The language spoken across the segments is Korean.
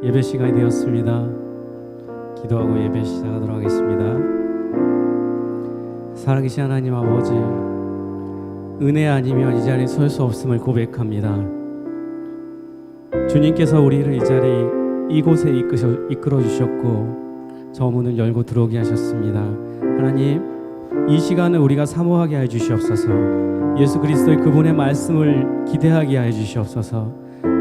예배 시간이 되었습니다. 기도하고 예배 시작하도록 하겠습니다. 살아계신 하나님 아버지, 은혜 아니면 이 자리에 설 수 없음을 고백합니다. 주님께서 우리를 이 자리 이곳에 이끌어 주셨고 저 문을 열고 들어오게 하셨습니다. 하나님, 이 시간을 우리가 사모하게 해 주시옵소서. 예수 그리스도의 그분의 말씀을 기대하게 해 주시옵소서.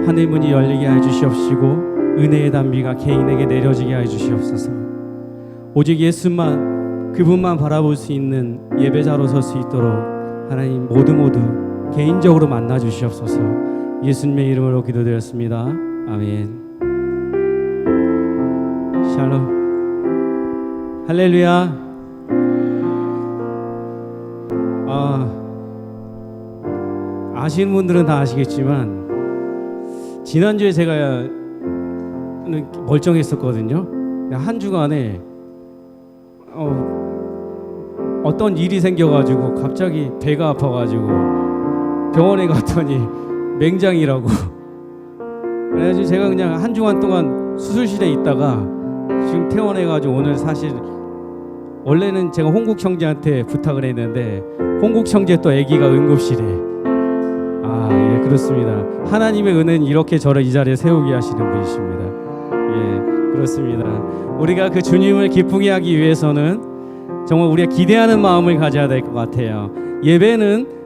하늘 문이 열리게 해 주시옵시고 은혜의 단비가 개인에게 내려지게 해 주시옵소서. 오직 예수만, 그분만 바라볼 수 있는 예배자로 설 수 있도록 하나님 모두 개인적으로 만나 주시옵소서. 예수님의 이름으로 기도드렸습니다. 아멘. 샬롬. 할렐루야. 아시는 분들은 다 아시겠지만 지난주에 제가 멀쩡했었거든요. 한 주간에 어떤 일이 생겨가지고 갑자기 배가 아파가지고 병원에 갔더니 맹장이라고. 그래가지고 제가 그냥 한 주간 동안 수술실에 있다가 지금 퇴원해가지고 오늘 사실 원래는 제가 홍국 형제한테 부탁을 했는데 홍국 형제 또 아기가 응급실에. 예, 그렇습니다. 하나님의 은혜는 이렇게 저를 이 자리에 세우게 하시는 분이십니다. 예, 그렇습니다. 우리가 그 주님을 기쁘게 하기 위해서는 정말 우리가 기대하는 마음을 가져야 될 것 같아요. 예배는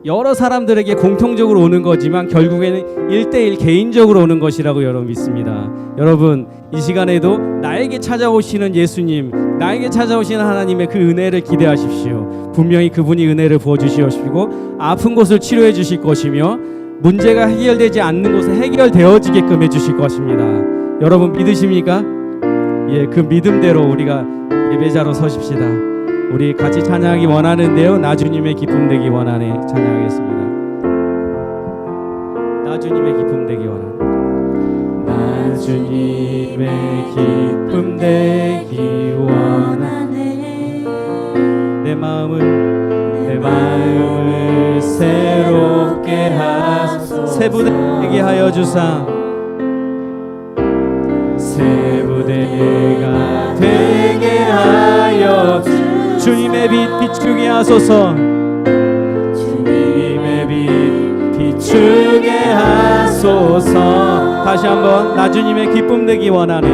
여러 사람들에게 공통적으로 오는 거지만 결국에는 1대1 개인적으로 오는 것이라고 여러분 믿습니다. 여러분, 이 시간에도 나에게 찾아오시는 예수님, 나에게 찾아오시는 하나님의 그 은혜를 기대하십시오. 분명히 그분이 은혜를 부어주시옵시고 아픈 곳을 치료해 주실 것이며 문제가 해결되지 않는 곳에 해결되어지게끔 해주실 것입니다. 여러분 믿으십니까? 예, 그 믿음대로 우리가 예배자로 서십시다. 우리 같이 찬양하기 원하는데요, 나 주님의 기쁨 되기 원하네. 찬양하겠습니다. 나 주님의 기쁨 되기 원하네. 나 주님의 기쁨 되기 원하네. 내 마음을 새롭게 하소서. 새부되게 하여 주사. 새부대가 되게 하여 주님의 빛 비추게 하소서. 주님의 빛 비추게 하소서. 다시 한번, 나 주님의 기쁨 되기 원하네.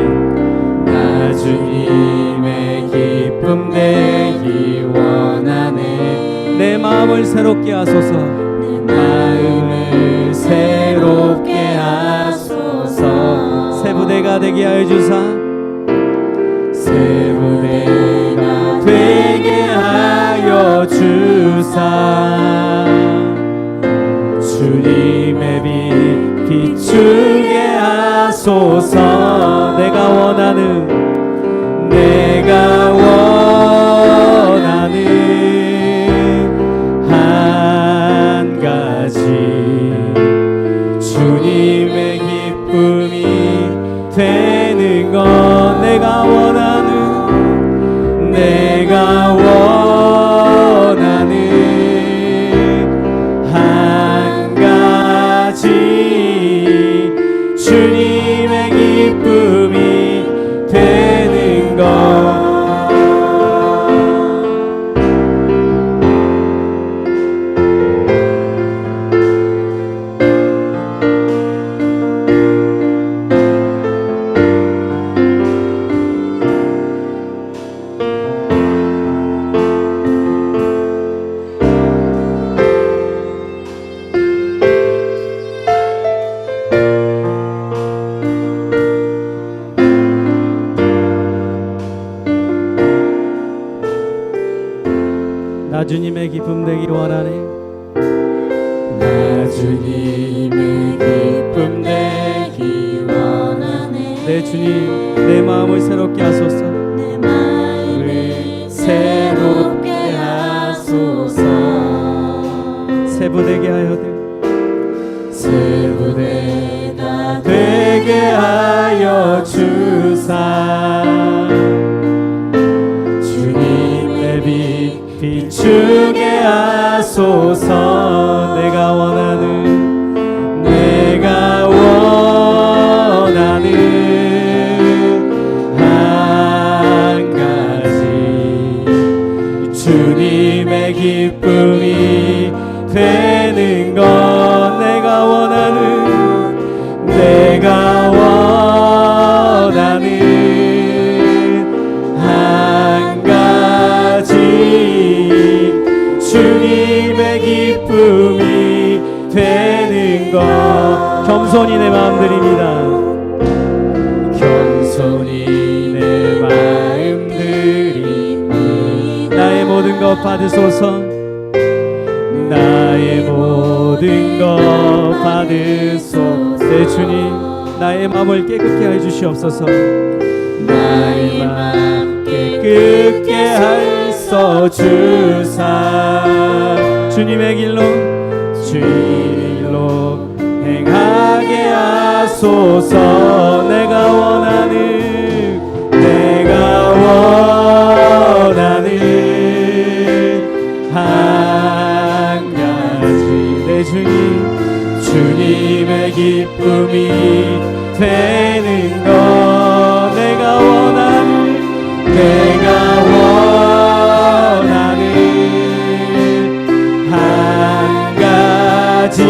나 주님의 기쁨 되기 원하네. 내 마음을 새롭게 하소서. 내 마음을 새롭게 하소서. 새부대가 되게 하여 주사. 새부대가 되게 하여 주사. 주님의 빛 비추게 하소서. 내가 원하는 한 가지, 주님의 기쁨이 되는 것. 내가 원하는 한 가지, 주님의 기쁨이 되는 것. 나 주님의 기쁨 되기 원하네. 나 주님의 기쁨 되기 원하네. 내 주님, 내 마음을 새롭게 하소서. 내 마음을 새롭게 하소서. 새부되게 하여 새부대가 되게 하여 주사. 주님의 빛 비추게 하소서. 내가 원하는 되는 것 내가 원하는 내가 원하는 한 가지 주님의 기쁨이 되는 것 겸손히 내 마음 드립니다. 겸손히 내 마음 드리니 나의 모든 것 받으소서. 나의 모든 것 받으소서. 내 주님 나의 마음을 깨끗게 해 주시옵소서. 나의 마음 깨끗게 하여 주사 주님의 길로 행하게 하소서. 내가 원하는 한 가지 내 주님의 기쁨이 되는 것 내가 원하는 한 가지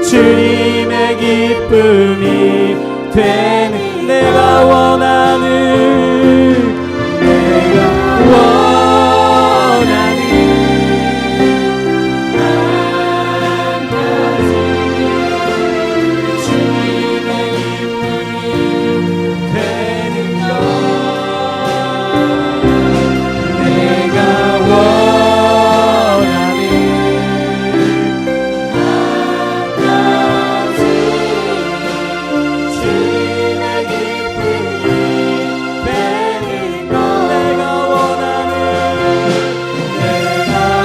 주님의 기쁨이 되는 내가 원하는 한 가지 주님의 기쁨이 되는 것 내가 원하는 한 가지 주님의 기쁨이 되는 것 내가 원하는 한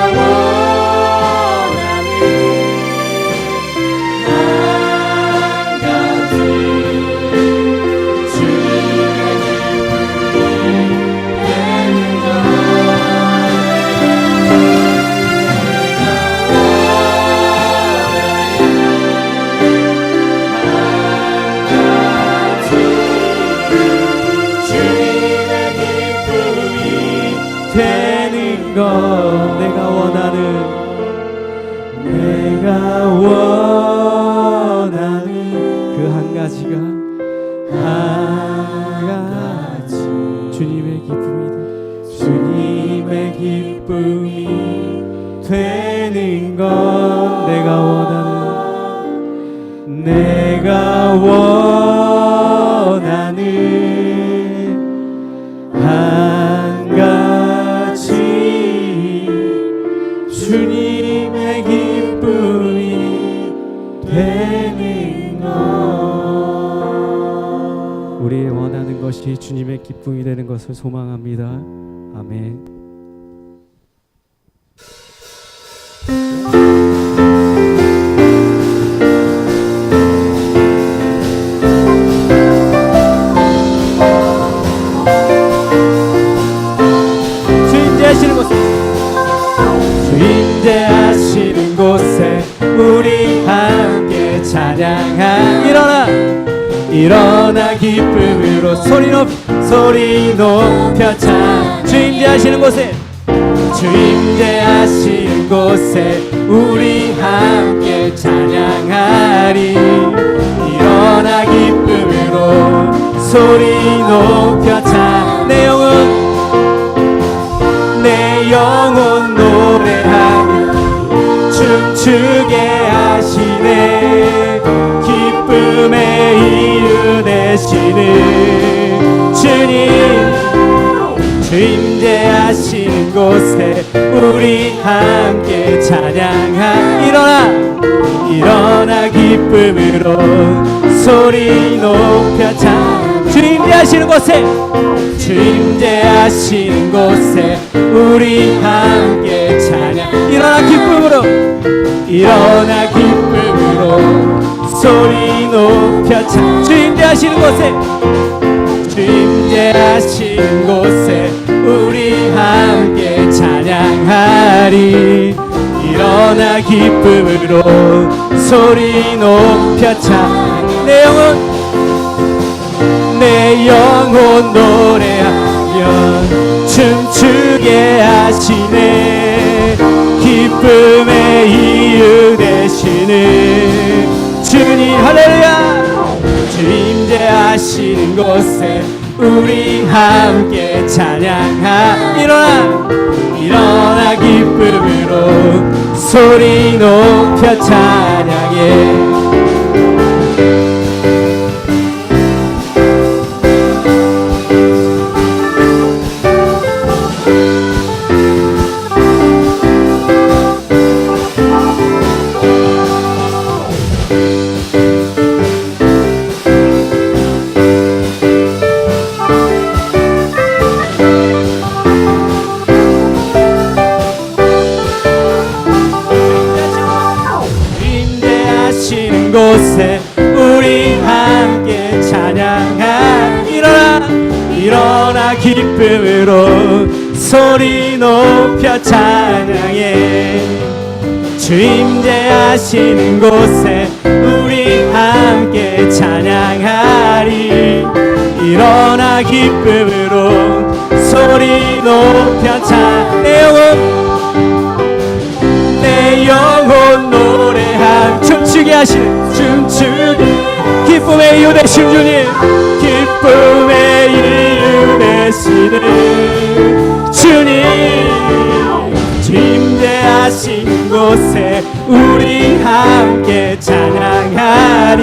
가지 주님의 기쁨이 되는 것 내가 원하는 그 한 가지가 한 가지 주님의 기쁨이 되는 것 내가 원하는 한 가지 주님의 기쁨이 되는 것 우리의 원하는 것이 주님의 기쁨이 되는 것을 소망합니다. 아멘. 주인재하시는 곳에 우리 함께 찬양하 일어나 기쁨으로 소리 높여 찬 주인재하시는 곳에 우리 함께 찬양하리 일어나 기쁨으로 소리 높여 찬 내 영혼 노래하며 춤추게 하시네 기쁨의 이유 되시는 주인재하시는 곳에 우리 함께 찬양하 일어나 기쁨으로 소리 높여 찬 주인재하시는 곳에 우리 함께 찬양 일어나 기쁨으로 소리 높여 찬 주인재하시는 곳에 우리 함께 찬양하리 일어나 기쁨으로 소리 높여 찬 내 영혼 노래하며 춤추게 하시네 기쁨의 이유 곳에 우리 함께 찬양하. 일어나 기쁨으로 소리 높여 찬양해. 곳에 우리 함께 찬양하. 일어나 기쁨으로 소리 높여 찬양해. 주 임재하시는 곳에 우리 함께 찬양하리. 일어나 기쁨으로 소리 높여 내 영혼 노래함. 춤추게 하시는 기쁨의 이유 되신 주님, 기쁨의 이유 되시는 주님, 주 임재하신 곳에 우리 함께 찬양하리.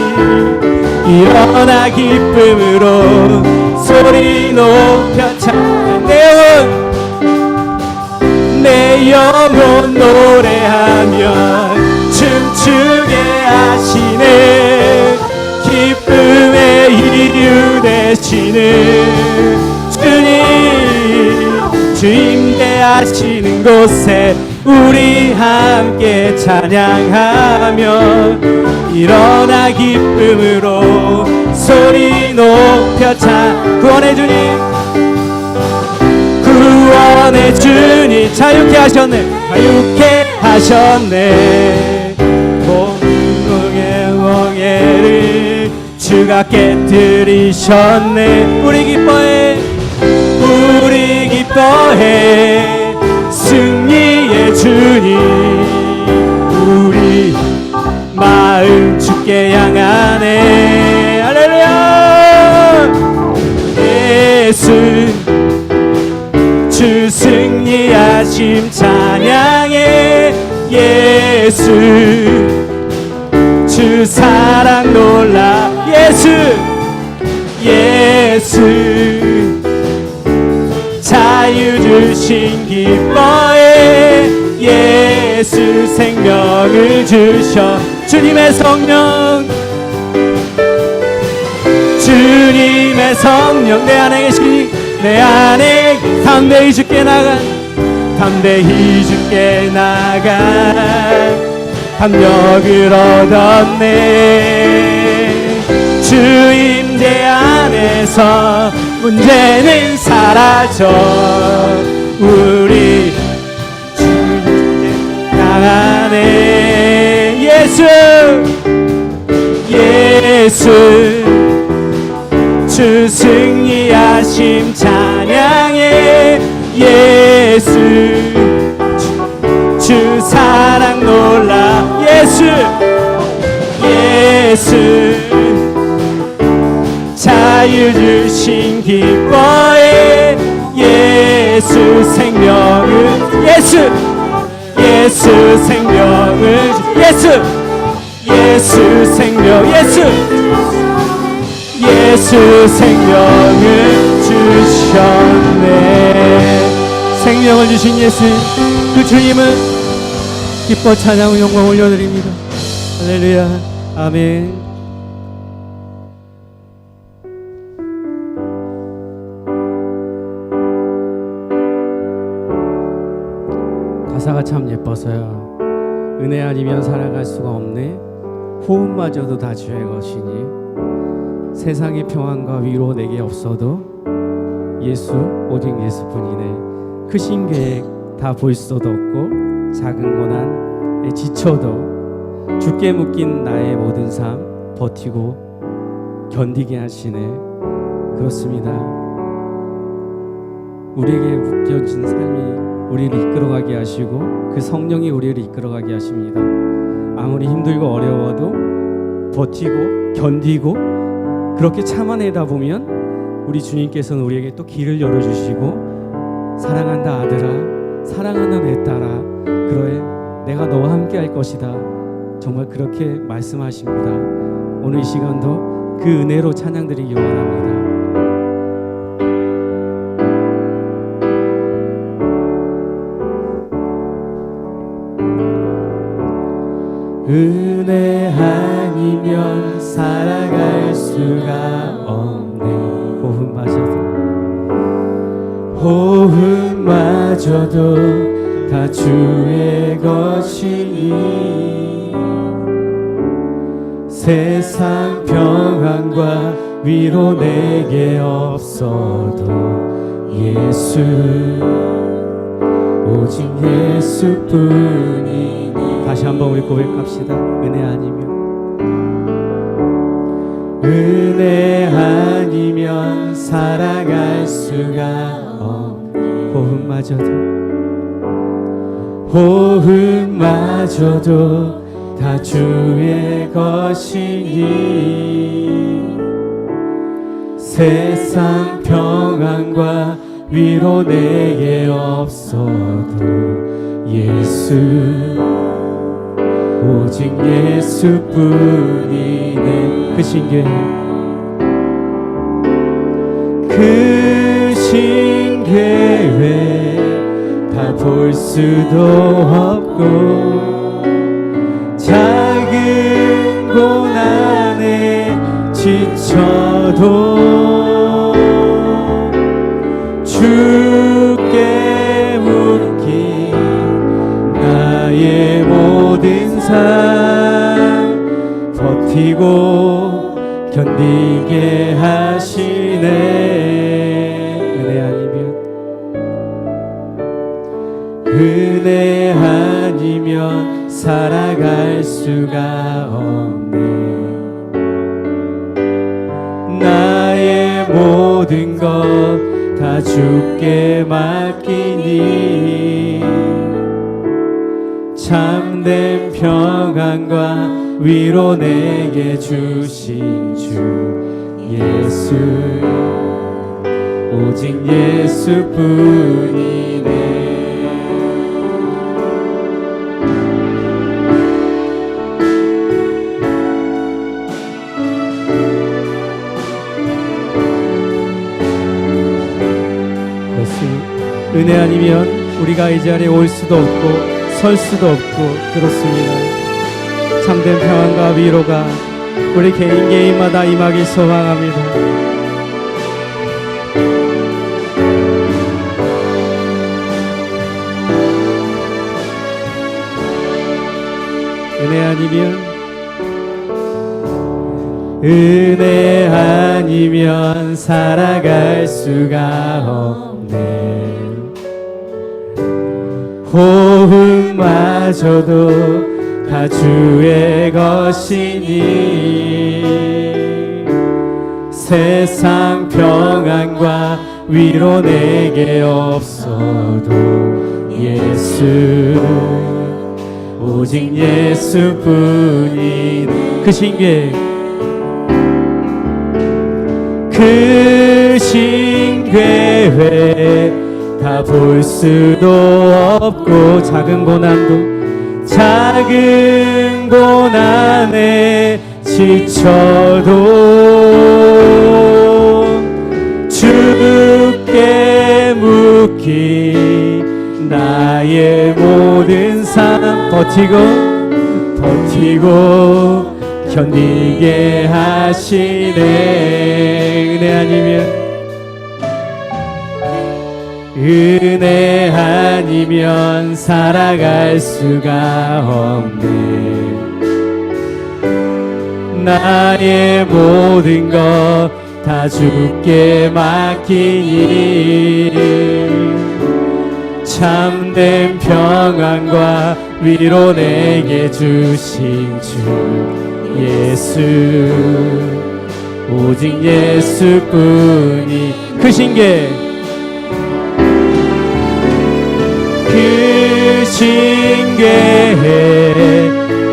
일어나 기쁨으로 소리 높여 찬양해. 내 영혼 노래하며 춤추게 하시네. 기쁨의 이유 되시는 주님, 주 임재하시는 곳에 우리 함께 찬양하며 일어나 기쁨으로 소리 높여 구원의 주님, 구원의 주님 자유케 하셨네. 공동의 멍에를 주가 깨뜨리셨네. 우리 기뻐해 승리의 주님. 우리 마음 주께 향하네. 할렐루야. 예수 주 승리하심 찬양해. 예수 주 사랑 놀라. 예수 자유 주신 기뻐해. 예수 생명을 주셔. 주님의 성령 내 안에 계시니 내 안에 담대히 주께 나간 담력을 얻었네. 주 임재 안에서 문제는 사라져. 우리 주님께 나가네. 예수 주 승리하심 찬양해. 예수 주 사랑 놀라. 예수 자유 주신 기뻐해. 예수 생명을 예수 생명을 주셨네. 생명을 주신 예수 그 주님은 기뻐 찬양 영광 올려드립니다. 할렐루야. 아멘. 가사가 참 예뻐서요. 은혜 아니면 살아갈 수가 없네. 호흡마저도 다 주의 것이니 세상의 평안과 위로 내게 없어도 예수 오직 예수뿐이네. 크신 계획 다 볼 수도 없고 작은 고난에 지쳐도 주께 묶인 나의 모든 삶 버티고 견디게 하시네. 그렇습니다. 우리에게 묶여진 삶이 우리를 이끌어가게 하시고 그 성령이 우리를 이끌어가게 하십니다. 아무리 힘들고 어려워도 버티고 견디고 그렇게 참아내다 보면 우리 주님께서는 우리에게 또 길을 열어주시고 사랑한다 아들아, 사랑한다 내 딸아, 그러해 내가 너와 함께 할 것이다, 정말 그렇게 말씀하십니다. 오늘 이 시간도 그 은혜로 찬양드리기 원합니다. 은혜 아니면 살아갈 수가 없네. 호흡마저도 다 주의 것이니 세상 평안과 위로 내게 없어도 예수, 오직 예수뿐이니. 다시 한번 우리 고백합시다. 은혜 아니면 살아갈 수가 없네. 호흡마저도 다 주의 것이니 세상 평안과 위로 내게 없어도 예수, 오직 예수뿐이네. 그 신괴회 다 볼 수도 없고 작은 고난에 지쳐도 주께 묶인 나의 모든 삶 버티고 견디게 하시네. 은혜 아니면 살아갈 수가 없네. 나의 모든 것 다 주께 맡기니 참된 평안과 위로 내게 주신 주 예수, 오직 예수뿐이네. 은혜 아니면 우리가 이 자리에 올 수도 없고 설 수도 없고 그렇습니다. 참된 평안과 위로가 우리 개인마다 임하기 소망합니다. 은혜 아니면 살아갈 수가 없네. 호흡마저도 다 주의 것이니 세상 평안과 위로 내게 없어도 예수, 오직 예수뿐인 그 신괴회 다 볼 수도 없고 작은 고난에 지쳐도 주께 묶인 나의 모든 삶 버티고 견디게 하시네. 은혜 아니면 살아갈 수가 없네. 나의 모든 것 다 주께 맡기니 참된 평안과 위로 내게 주신 주 예수, 오직 예수뿐이 그 신괴해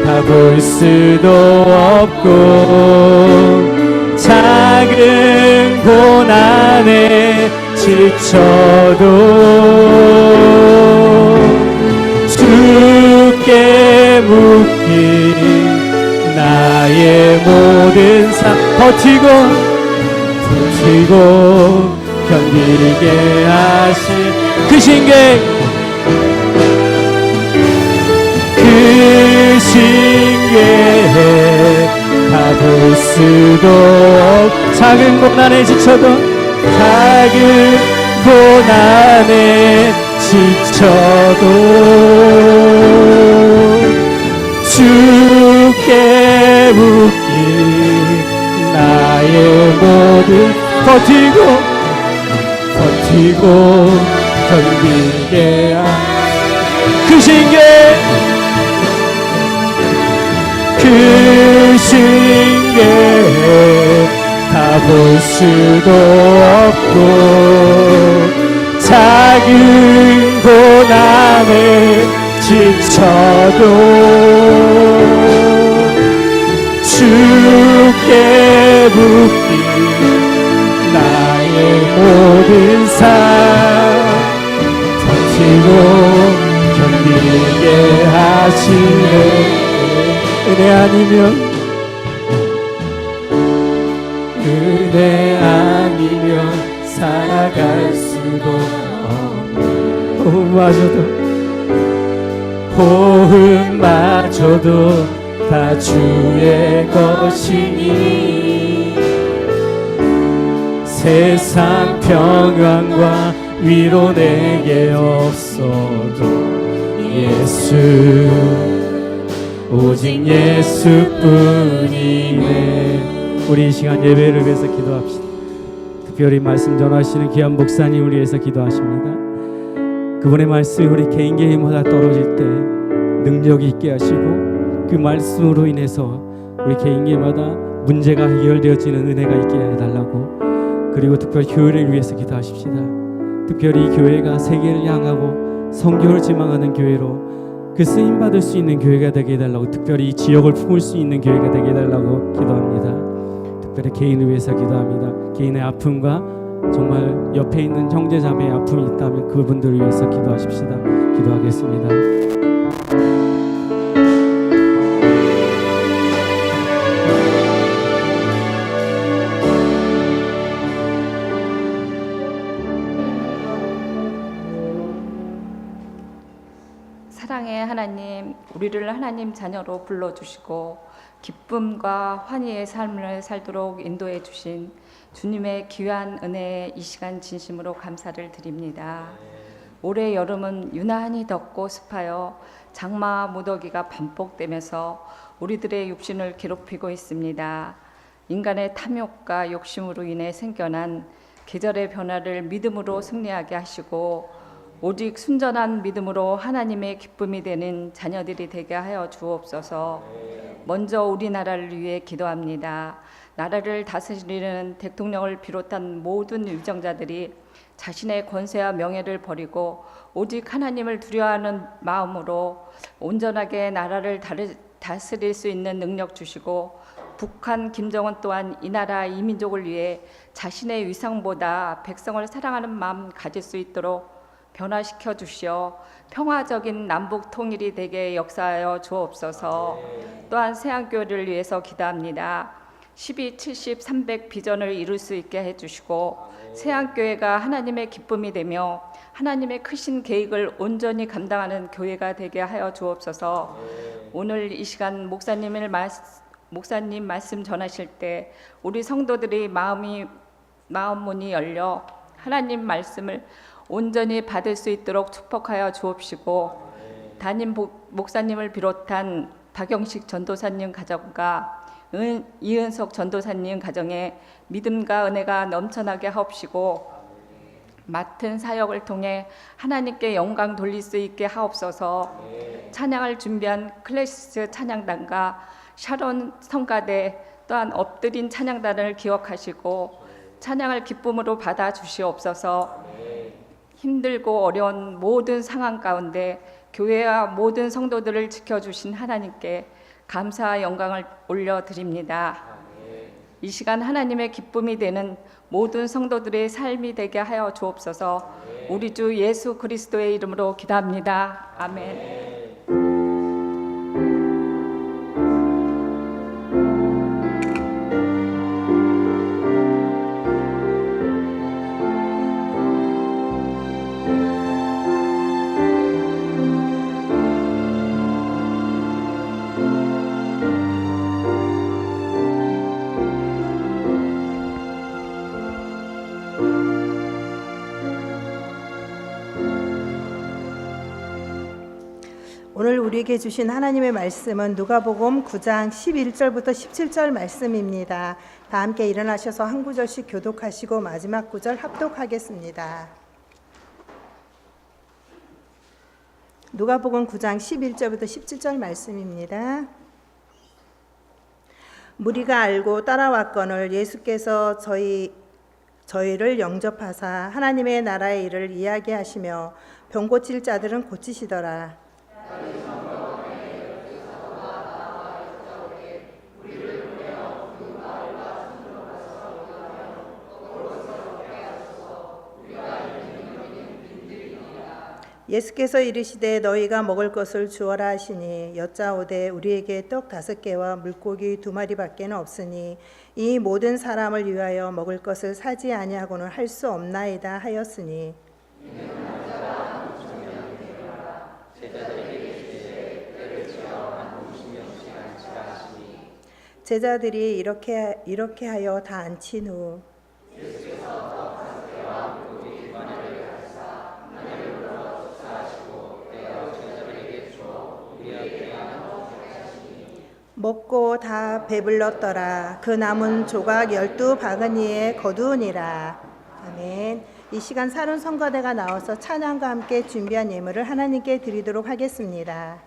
다 볼 수도 없고 작은 고난에 지쳐도 주께 묶인 나의 모든 삶 버티고 견디게 하신 그 신계 가볼 수도 작은 고난에 지쳐도 주께 묶인 나의 모든 버티고 견디게 그 신계 다 볼 수도 없고 작은 고난에 지쳐도 주께 묶인 나의 모든 삶 버티고 견디게 하시네. 은혜 아니면 살아갈 수도 없네. 호흡마저도 다 주의 것이니 세상 평안과 위로 내게 없어도 오직 예수뿐이네. 우리 이 시간 예배를 위해서 기도합시다. 특별히 말씀 전하시는 귀한 목사님을 위해서 기도하십니다. 그분의 말씀이 우리 개인의 힘마다 떨어질 때 능력이 있게 하시고 그 말씀으로 인해서 우리 개인마다 문제가 해결되어지는 은혜가 있게 해달라고. 그리고 특별히 교회를 위해서 기도하십시다. 특별히 이 교회가 세계를 향하고 성교를 지망하는 교회로 그 쓰임 받을 수 있는 교회가 되게 해달라고, 특별히 이 지역을 품을 수 있는 교회가 되게 해달라고 기도합니다. 특별히 개인을 위해서 기도합니다. 개인의 아픔과 정말 옆에 있는 형제 자매의 아픔이 있다면 그분들을 위해서 기도하십시다. 기도하겠습니다. 사랑의 하나님, 우리를 하나님 자녀로 불러주시고 기쁨과 환희의 삶을 살도록 인도해 주신 주님의 귀한 은혜에 이 시간 진심으로 감사를 드립니다. 올해 여름은 유난히 덥고 습하여 장마 무더기가 반복되면서 우리들의 육신을 괴롭히고 있습니다. 인간의 탐욕과 욕심으로 인해 생겨난 계절의 변화를 믿음으로 승리하게 하시고 오직 순전한 믿음으로 하나님의 기쁨이 되는 자녀들이 되게 하여 주옵소서. 먼저 우리나라를 위해 기도합니다. 나라를 다스리는 대통령을 비롯한 모든 위정자들이 자신의 권세와 명예를 버리고 오직 하나님을 두려워하는 마음으로 온전하게 나라를 다스릴 수 있는 능력 주시고, 북한 김정은 또한 이 나라 이 민족을 위해 자신의 위상보다 백성을 사랑하는 마음 가질 수 있도록 변화시켜 주시어 평화적인 남북 통일이 되게 역사하여 주옵소서. 또한 세안교회를 위해서 기도합니다. 12, 70, 300 비전을 이룰 수 있게 해주시고 세안교회가 하나님의 기쁨이 되며 하나님의 크신 계획을 온전히 감당하는 교회가 되게 하여 주옵소서. 오늘 이 시간 목사님 말씀 전하실 때 우리 성도들이 마음 문이 열려 하나님 말씀을 온전히 받을 수 있도록 축복하여 주옵시고, 담임 목사님을 비롯한 박영식 전도사님 가정과 이은석 전도사님 가정에 믿음과 은혜가 넘쳐나게 하옵시고, 맡은 사역을 통해 하나님께 영광 돌릴 수 있게 하옵소서. 찬양을 준비한 클래시스 찬양단과 샤론 성가대 또한 엎드린 찬양단을 기억하시고 찬양을 기쁨으로 받아 주시옵소서. 힘들고 어려운 모든 상황 가운데 교회와 모든 성도들을 지켜주신 하나님께 감사와 영광을 올려드립니다. 이 시간 하나님의 기쁨이 되는 모든 성도들의 삶이 되게 하여 주옵소서. 우리 주 예수 그리스도의 이름으로 기도합니다. 아멘. 오늘 우리에게 주신 하나님의 말씀은 누가복음 9장 11절부터 17절 말씀입니다. 다 함께 일어나셔서 한 구절씩 교독하시고 마지막 구절 합독하겠습니다. 누가복음 9장 11절부터 17절 말씀입니다. 무리가 알고 따라왔거늘 예수께서 저희를 영접하사 하나님의 나라의 일을 이야기하시며 병 고칠 자들은 고치시더라. 예수께서 이르시되 너희가 먹을 것을 주어라 하시니 여짜오되 우리에게 떡 5개와 물고기 2마리밖에는 없으니 이 모든 사람을 위하여 먹을 것을 사지 아니하고는 할 수 없나이다 하였으니 제자들이 이렇게 하여 다 앉힌 후 먹고 다 배불렀더라. 그 남은 조각 12바구니에 거두으니라. 아멘. 이 시간 사륜 성가대가 나와서 찬양과 함께 준비한 예물을 하나님께 드리도록 하겠습니다.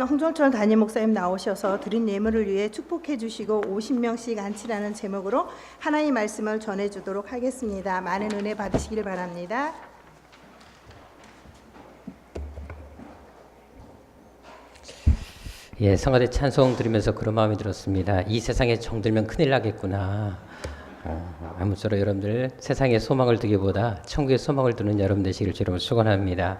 홍종철 담임 목사님 나오셔서 드린 예물을 위해 축복해 주시고 50명씩 안치라는 제목으로 하나님 말씀을 전해 주도록 하겠습니다. 많은 은혜 받으시길 바랍니다. 예, 성가대 찬송 들으면서 그런 마음이 들었습니다. 이 세상에 정들면 큰일 나겠구나. 아무쪼록 여러분들 세상에 소망을 두기보다 천국에 소망을 두는 여러분 되시길 주로 축원합니다.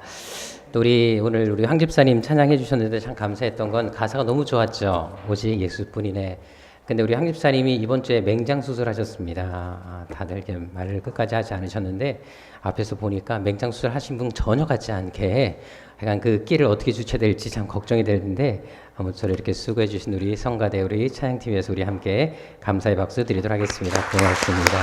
또 오늘 우리 황 집사님 찬양해 주셨는데 참 감사했던 건 가사가 너무 좋았죠. 오직 예수뿐이네. 근데 우리 황 집사님이 이번 주에 맹장 수술하셨습니다. 다들 이렇게 말을 끝까지 하지 않으셨는데 앞에서 보니까 맹장 수술 하신 분 전혀 같지 않게 약간 그 끼를 어떻게 주체될지 참 걱정이 되는데 아무쪼록 이렇게 수고해 주신 우리 성가대 우리 찬양팀에서 우리 함께 감사의 박수 드리도록 하겠습니다. 고맙습니다.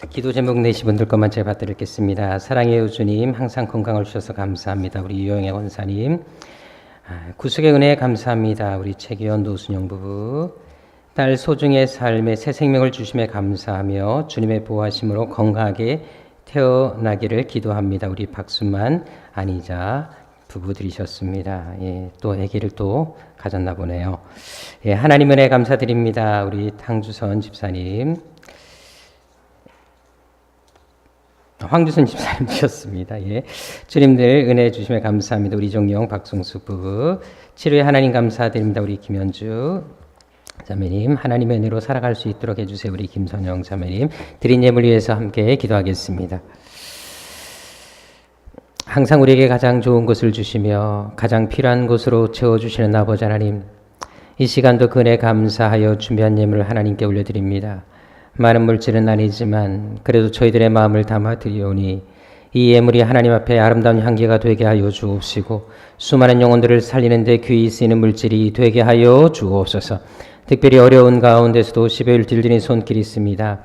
기도 제목 내신 분들 것만 제가 받드리겠습니다. 사랑해요 주님, 항상 건강을 주셔서 감사합니다. 우리 유영애 원사님, 구속의 은혜에 감사합니다. 우리 최기현 노순영 부부, 딸 소중의 삶에 새 생명을 주심에 감사하며 주님의 보호하심으로 건강하게 태어나기를 기도합니다. 우리 박순만, 안희자 부부들이셨습니다. 예, 또 아기를 또 가졌나 보네요. 예, 하나님 은혜 감사드립니다. 우리 탕주선 집사님, 황주선 집사님 주셨습니다. 예. 주님들 은혜 주심에 감사합니다. 우리 정영 박성수 부부, 치료에 하나님 감사드립니다. 우리 김현주 자매님, 하나님의 은혜로 살아갈 수 있도록 해주세요. 우리 김선영 자매님, 드린 예물 위해서 함께 기도하겠습니다. 항상 우리에게 가장 좋은 것을 주시며 가장 필요한 것으로 채워주시는 아버지 하나님, 이 시간도 그 은혜 감사하여 준비한 예물을 하나님께 올려드립니다. 많은 물질은 아니지만 그래도 저희들의 마음을 담아 드리오니 이 예물이 하나님 앞에 아름다운 향기가 되게 하여 주옵시고 수많은 영혼들을 살리는 데 귀히 쓰이는 물질이 되게 하여 주옵소서. 특별히 어려운 가운데서도 12일 들드린 손길이 있습니다.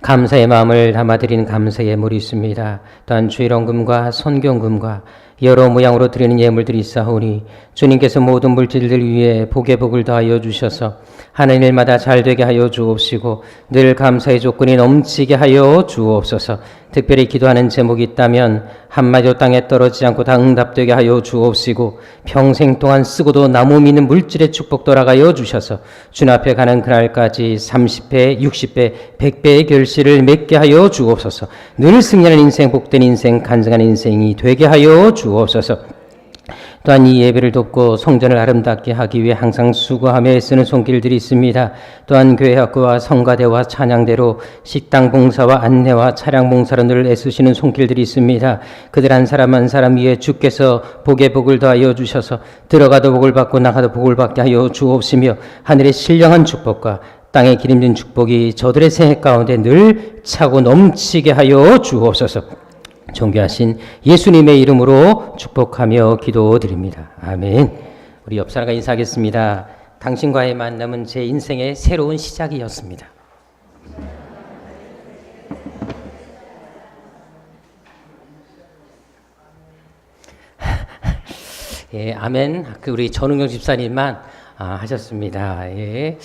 감사의 마음을 담아드리는 감사의 예물이 있습니다. 또한 주일원금과 선경금과 여러 모양으로 드리는 예물들이 있사오니 주님께서 모든 물질들 위에 복의 복을 더하여 주셔서 하는 일마다 잘되게 하여 주옵시고 늘 감사의 조건이 넘치게 하여 주옵소서. 특별히 기도하는 제목이 있다면 한마디도 땅에 떨어지지 않고 다 응답되게 하여 주옵시고 평생 동안 쓰고도 나무 미는 물질의 축복 돌아가여 주셔서 주님 앞에 가는 그날까지 30배, 60배, 100배의 결실을 맺게 하여 주옵소서. 늘 승리하는 인생, 복된 인생, 간증하는 인생이 되게 하여 주옵소서. 또한 이 예배를 돕고 성전을 아름답게 하기 위해 항상 수고하며 애쓰는 손길들이 있습니다. 또한 교회 학교와 성가대와 찬양대로 식당 봉사와 안내와 차량 봉사로 늘 애쓰시는 손길들이 있습니다. 그들 한 사람 한 사람 위에 주께서 복의 복을 더하여 주셔서 들어가도 복을 받고 나가도 복을 받게 하여 주옵시며 하늘의 신령한 축복과 땅에 기름진 축복이 저들의 생애 가운데 늘 차고 넘치게 하여 주옵소서. 존귀하신 예수님의 이름으로 축복하며 기도드립니다. 아멘. 우리 옆 사람과 인사하겠습니다. 당신과의 만남은 제 인생의 새로운 시작이었습니다. 예, 아멘. 우리 전웅경 집사님만 하셨습니다. 예.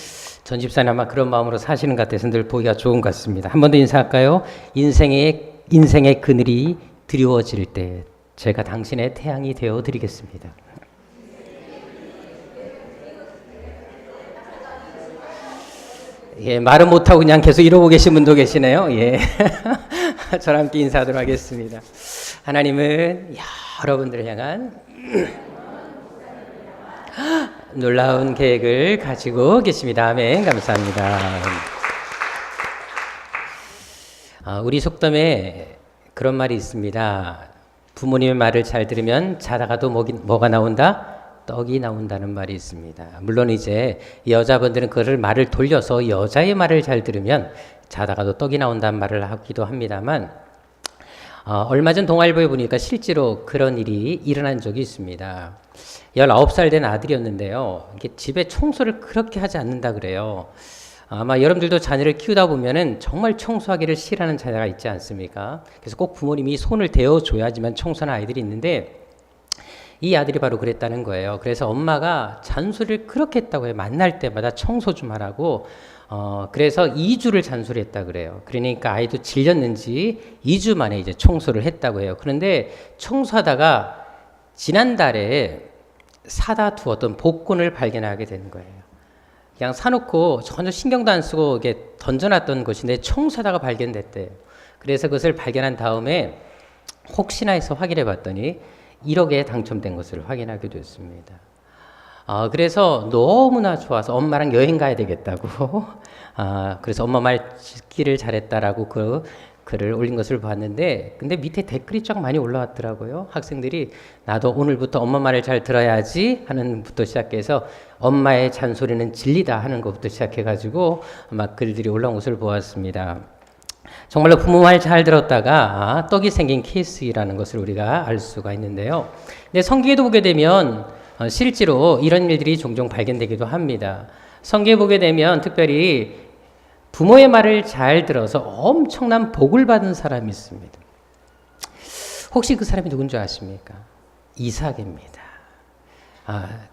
전 집사님 아마 그런 마음으로 사시는 것 같아서 늘 보기가 좋은 것 같습니다. 한 번 더 인사할까요? 인생의 그늘이 드리워질 때 제가 당신의 태양이 되어 드리겠습니다. 예, 말은 못하고 그냥 계속 이러고 계신 분도 계시네요. 예. 저랑 함께 인사하도록 하겠습니다. 하나님은 여러분들을 향한 놀라운 계획을 가지고 계십니다. 아멘. 감사합니다. 우리 속담에 그런 말이 있습니다. 부모님의 말을 잘 들으면 자다가도 뭐가 나온다? 떡이 나온다는 말이 있습니다. 물론 이제 여자분들은 그를 말을 돌려서 여자의 말을 잘 들으면 자다가도 떡이 나온다는 말을 하기도 합니다만 얼마 전 동아일보에 보니까 실제로 그런 일이 일어난 적이 있습니다. 19살 된 아들이었는데요. 이게 집에 청소를 그렇게 하지 않는다 그래요. 아마 여러분들도 자녀를 키우다 보면은 정말 청소하기를 싫어하는 자녀가 있지 않습니까? 그래서 꼭 부모님이 손을 대어줘야지만 청소하는 아이들이 있는데 이 아들이 바로 그랬다는 거예요. 그래서 엄마가 잔소리를 그렇게 했다고 해요. 만날 때마다 청소 좀 하라고. 그래서 2주를 잔소리했다 그래요. 그러니까 아이도 질렸는지 2주 만에 이제 청소를 했다고 해요. 그런데 청소하다가 지난달에 사다 두었던 복권을 발견하게 된 거예요. 그냥 사놓고 전혀 신경도 안 쓰고 이게 던져놨던 것인데 청소하다가 발견됐대요. 그래서 그것을 발견한 다음에 혹시나 해서 확인해 봤더니 1억에 당첨된 것을 확인하게 됐습니다. 그래서 너무나 좋아서 엄마랑 여행 가야 되겠다고 그래서 엄마 말 듣기를 잘했다라고 그 글을 올린 것을 봤는데, 근데 밑에 댓글이 쫙 많이 올라왔더라고요. 학생들이 나도 오늘부터 엄마 말을 잘 들어야지 하는 부터 시작해서 엄마의 잔소리는 진리다 하는 것부터 시작해가지고 막 글들이 올라온 것을 보았습니다. 정말로 부모 말 잘 들었다가 떡이 생긴 케이스라는 것을 우리가 알 수가 있는데요. 근데 성경에도 보게 되면 실제로 이런 일들이 종종 발견되기도 합니다. 성경에 보게 되면 특별히 부모의 말을 잘 들어서 엄청난 복을 받은 사람이 있습니다. 혹시 그 사람이 누군지 아십니까? 이삭입니다.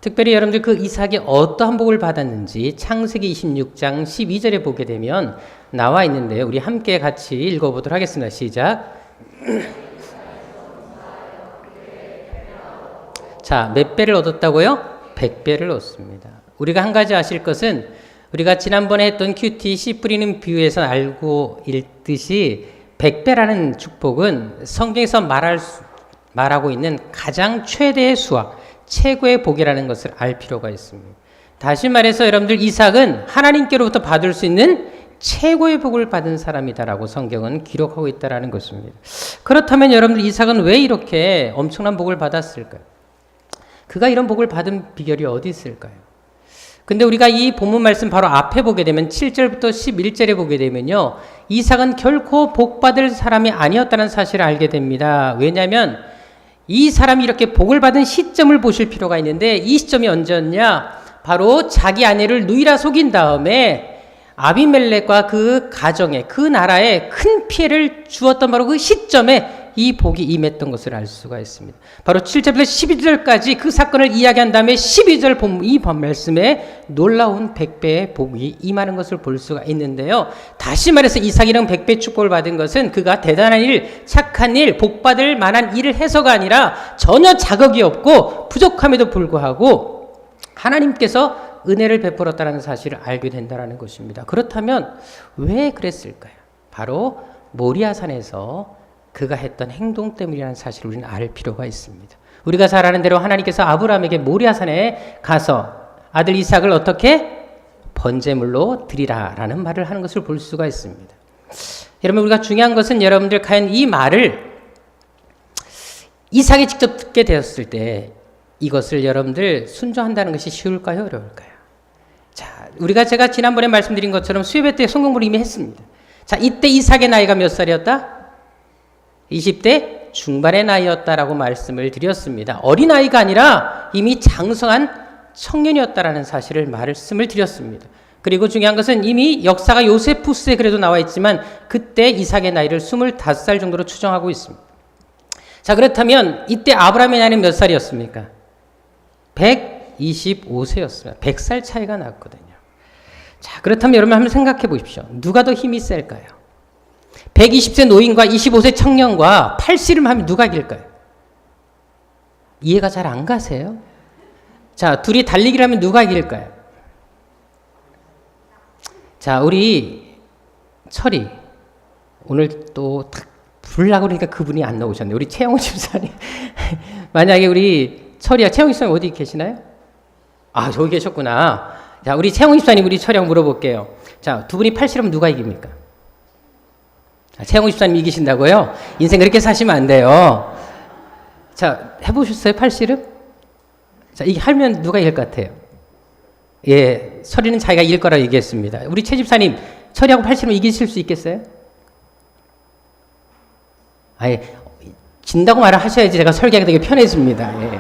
특별히 여러분들 그 이삭이 어떠한 복을 받았는지 창세기 26장 12절에 보게 되면 나와 있는데요. 우리 함께 같이 읽어보도록 하겠습니다. 시작. 자, 몇 배를 얻었다고요? 100배를 얻습니다. 우리가 한 가지 아실 것은 우리가 지난번에 했던 큐티 씨 뿌리는 비유에서 알고 읽듯이 100배라는 축복은 성경에서 말하고 있는 가장 최대의 수확, 최고의 복이라는 것을 알 필요가 있습니다. 다시 말해서 여러분들 이삭은 하나님께로부터 받을 수 있는 최고의 복을 받은 사람이다라고 성경은 기록하고 있다라는 것입니다. 그렇다면 여러분들 이삭은 왜 이렇게 엄청난 복을 받았을까요? 그가 이런 복을 받은 비결이 어디 있을까요? 근데 우리가 이 본문 말씀 바로 앞에 보게 되면 7절부터 11절에 보게 되면요, 이삭은 결코 복 받을 사람이 아니었다는 사실을 알게 됩니다. 왜냐하면 이 사람이 이렇게 복을 받은 시점을 보실 필요가 있는데, 이 시점이 언제였냐? 바로 자기 아내를 누이라 속인 다음에 아비멜렉과 그 가정에, 그 나라에 큰 피해를 주었던 바로 그 시점에 이 복이 임했던 것을 알 수가 있습니다. 바로 7절부터 12절까지 그 사건을 이야기한 다음에 12절 본문 이 말씀에 놀라운 100배의 복이 임하는 것을 볼 수가 있는데요. 다시 말해서 이삭이랑 100배 축복을 받은 것은 그가 대단한 일, 착한 일, 복받을 만한 일을 해서가 아니라 전혀 자격이 없고 부족함에도 불구하고 하나님께서 은혜를 베풀었다는 사실을 알게 된다는 것입니다. 그렇다면 왜 그랬을까요? 바로 모리아산에서 그가 했던 행동 때문이라는 사실을 우리는 알 필요가 있습니다. 우리가 잘 아는 대로 하나님께서 아브라함에게 모리아산에 가서 아들 이삭을 어떻게 번제물로 드리라라는 말을 하는 것을 볼 수가 있습니다. 여러분, 우리가 중요한 것은 여러분들 과연 이 말을 이삭이 직접 듣게 되었을 때 이것을 여러분들 순종한다는 것이 쉬울까요? 어려울까요? 자, 제가 지난번에 말씀드린 것처럼 수요예배 때 성공부를 이미 했습니다. 자, 이때 이삭의 나이가 몇 살이었다? 20대 중반의 나이였다라고 말씀을 드렸습니다. 어린아이가 아니라 이미 장성한 청년이었다라는 사실을 말씀을 드렸습니다. 그리고 중요한 것은 이미 역사가 요세푸스에 그래도 나와 있지만 그때 이삭의 나이를 25살 정도로 추정하고 있습니다. 자, 그렇다면 이때 아브라함의 나이는 몇 살이었습니까? 125세였습니다. 100살 차이가 났거든요. 자, 그렇다면 여러분 한번 생각해 보십시오. 누가 더 힘이 셀까요? 120세 노인과 25세 청년과 팔씨름하면 누가 이길까요? 이해가 잘 안 가세요? 자, 둘이 달리기를 하면 누가 이길까요? 자, 우리 철이 오늘 또 탁 부르려고 그러니까 그분이 안 나오셨네요. 우리 최영호 집사님. 만약에 우리 철이야, 최영호 집사님 어디 계시나요? 저기 계셨구나. 자, 우리 최영호 집사님, 우리 철이 한번 물어볼게요. 자, 두 분이 팔씨름 누가 이깁니까? 최영호 집사님 이기신다고요? 인생 그렇게 사시면 안 돼요. 자, 해보셨어요? 팔씨름? 자, 이게 하면 누가 이길 것 같아요? 예, 철이는 자기가 이길 거라고 얘기했습니다. 우리 최 집사님, 철이하고 팔씨름 이기실 수 있겠어요? 아예, 진다고 말을 하셔야지 제가 설계가 되게 편해집니다. 예.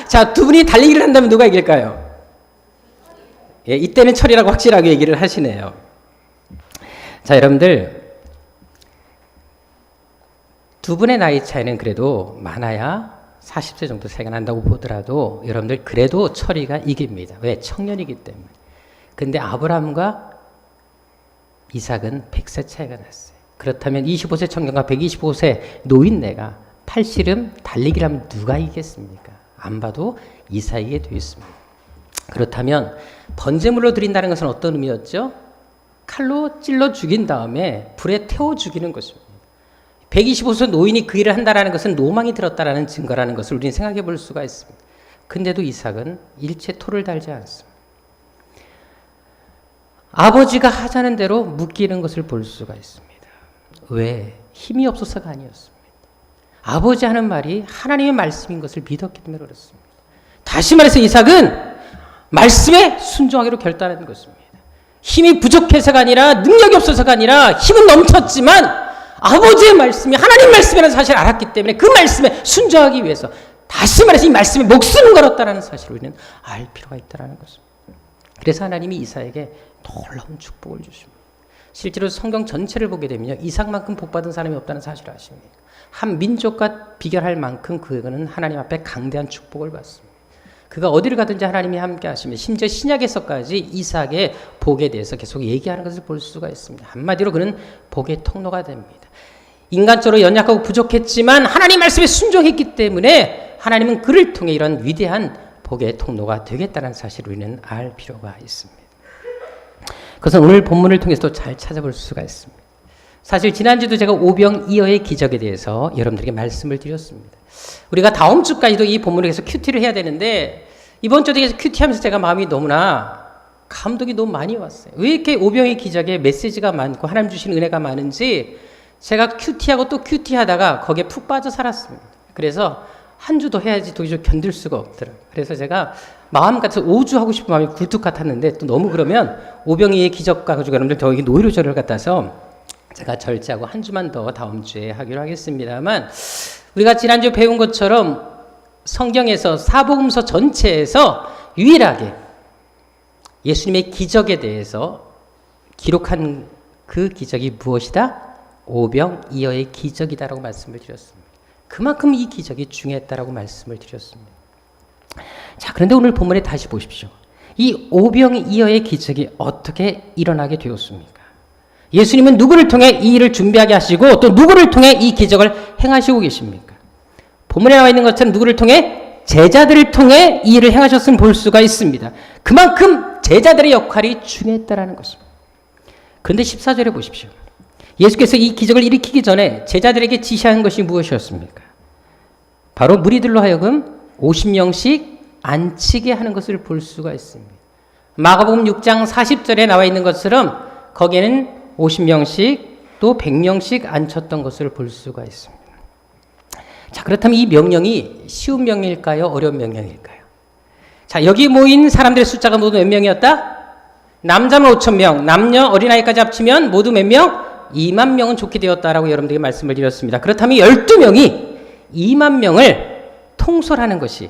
자, 두 분이 달리기를 한다면 누가 이길까요? 예, 이때는 철이라고 확실하게 얘기를 하시네요. 자, 여러분들 두 분의 나이 차이는 그래도 많아야 40세 정도 차이가 난다고 보더라도 여러분들 그래도 철이가 이깁니다. 왜? 청년이기 때문에. 근데 아브라함과 이삭은 100세 차이가 났어요. 그렇다면 25세 청년과 125세 노인네가 팔씨름 달리기를 하면 누가 이기겠습니까? 안 봐도 이삭에게 되어 있습니다. 그렇다면 번제물로 드린다는 것은 어떤 의미였죠? 칼로 찔러 죽인 다음에 불에 태워 죽이는 것입니다. 125세 노인이 그 일을 한다는 것은 로망이 들었다라는 증거라는 것을 우리는 생각해 볼 수가 있습니다. 근데도 이삭은 일체 토를 달지 않습니다. 아버지가 하자는 대로 묶이는 것을 볼 수가 있습니다. 왜? 힘이 없어서가 아니었습니다. 아버지 하는 말이 하나님의 말씀인 것을 믿었기 때문에 그렇습니다. 다시 말해서 이삭은 말씀에 순종하기로 결단한 것입니다. 힘이 부족해서가 아니라 능력이 없어서가 아니라 힘은 넘쳤지만 아버지의 말씀이 하나님 말씀이라는 사실을 알았기 때문에 그 말씀에 순종하기 위해서 다시 말해서 이 말씀에 목숨을 걸었다는 사실을 우리는 알 필요가 있다는 것입니다. 그래서 하나님이 이삭에게 놀라운 축복을 주십니다. 실제로 성경 전체를 보게 되면요, 이삭만큼 복받은 사람이 없다는 사실을 아십니까? 한 민족과 비교할 만큼 그는 하나님 앞에 강대한 축복을 받습니다. 그가 어디를 가든지 하나님이 함께 하십니다. 심지어 신약에서까지 이삭의 복에 대해서 계속 얘기하는 것을 볼 수가 있습니다. 한마디로 그는 복의 통로가 됩니다. 인간적으로 연약하고 부족했지만 하나님 말씀에 순종했기 때문에 하나님은 그를 통해 이런 위대한 복의 통로가 되겠다는 사실을 우리는 알 필요가 있습니다. 그것은 오늘 본문을 통해서도 잘 찾아볼 수가 있습니다. 사실 지난주도 제가 오병이어의 기적에 대해서 여러분들에게 말씀을 드렸습니다. 우리가 다음 주까지도 이 본문을 계속 큐티를 해야 되는데 이번 주도 계속 큐티하면서 제가 마음이 너무나 감동이 너무 많이 왔어요. 왜 이렇게 오병이어 기적에 메시지가 많고 하나님 주신 은혜가 많은지 제가 큐티하고 또 큐티하다가 거기에 푹 빠져 살았습니다. 그래서 한 주 더 해야지 도저히 견딜 수가 없더라고요. 그래서 제가 마음 같아서 5주 하고 싶은 마음이 굴뚝 같았는데 또 너무 그러면 오병이의 기적 가지고 여러분들 저기 노이로절을 갖다서 제가 절제하고 한 주만 더 다음 주에 하기로 하겠습니다만 우리가 지난주에 배운 것처럼 성경에서 사복음서 전체에서 유일하게 예수님의 기적에 대해서 기록한 그 기적이 무엇이다? 오병이어의 기적이다라고 말씀을 드렸습니다. 그만큼 이 기적이 중요했다라고 말씀을 드렸습니다. 자, 그런데 오늘 본문에 다시 보십시오. 이 오병이어의 기적이 어떻게 일어나게 되었습니까? 예수님은 누구를 통해 이 일을 준비하게 하시고 또 누구를 통해 이 기적을 행하시고 계십니까? 본문에 나와 있는 것처럼 누구를 통해? 제자들을 통해 이 일을 행하셨음을 볼 수가 있습니다. 그만큼 제자들의 역할이 중요했다라는 것입니다. 그런데 14절에 보십시오. 예수께서 이 기적을 일으키기 전에 제자들에게 지시한 것이 무엇이었습니까? 바로 무리들로 하여금 50명씩 안치게 하는 것을 볼 수가 있습니다. 마가복음 6장 40절에 나와 있는 것처럼 거기에는 50명씩 또 100명씩 앉혔던 것을 볼 수가 있습니다. 자, 그렇다면 이 명령이 쉬운 명령일까요? 어려운 명령일까요? 자, 여기 모인 사람들의 숫자가 모두 몇 명이었다? 남자는 5,000명, 남녀 어린아이까지 합치면 모두 몇 명? 2만 명은 좋게 되었다라고 여러분들에게 말씀을 드렸습니다. 그렇다면 12명이 2만 명을 통솔하는 것이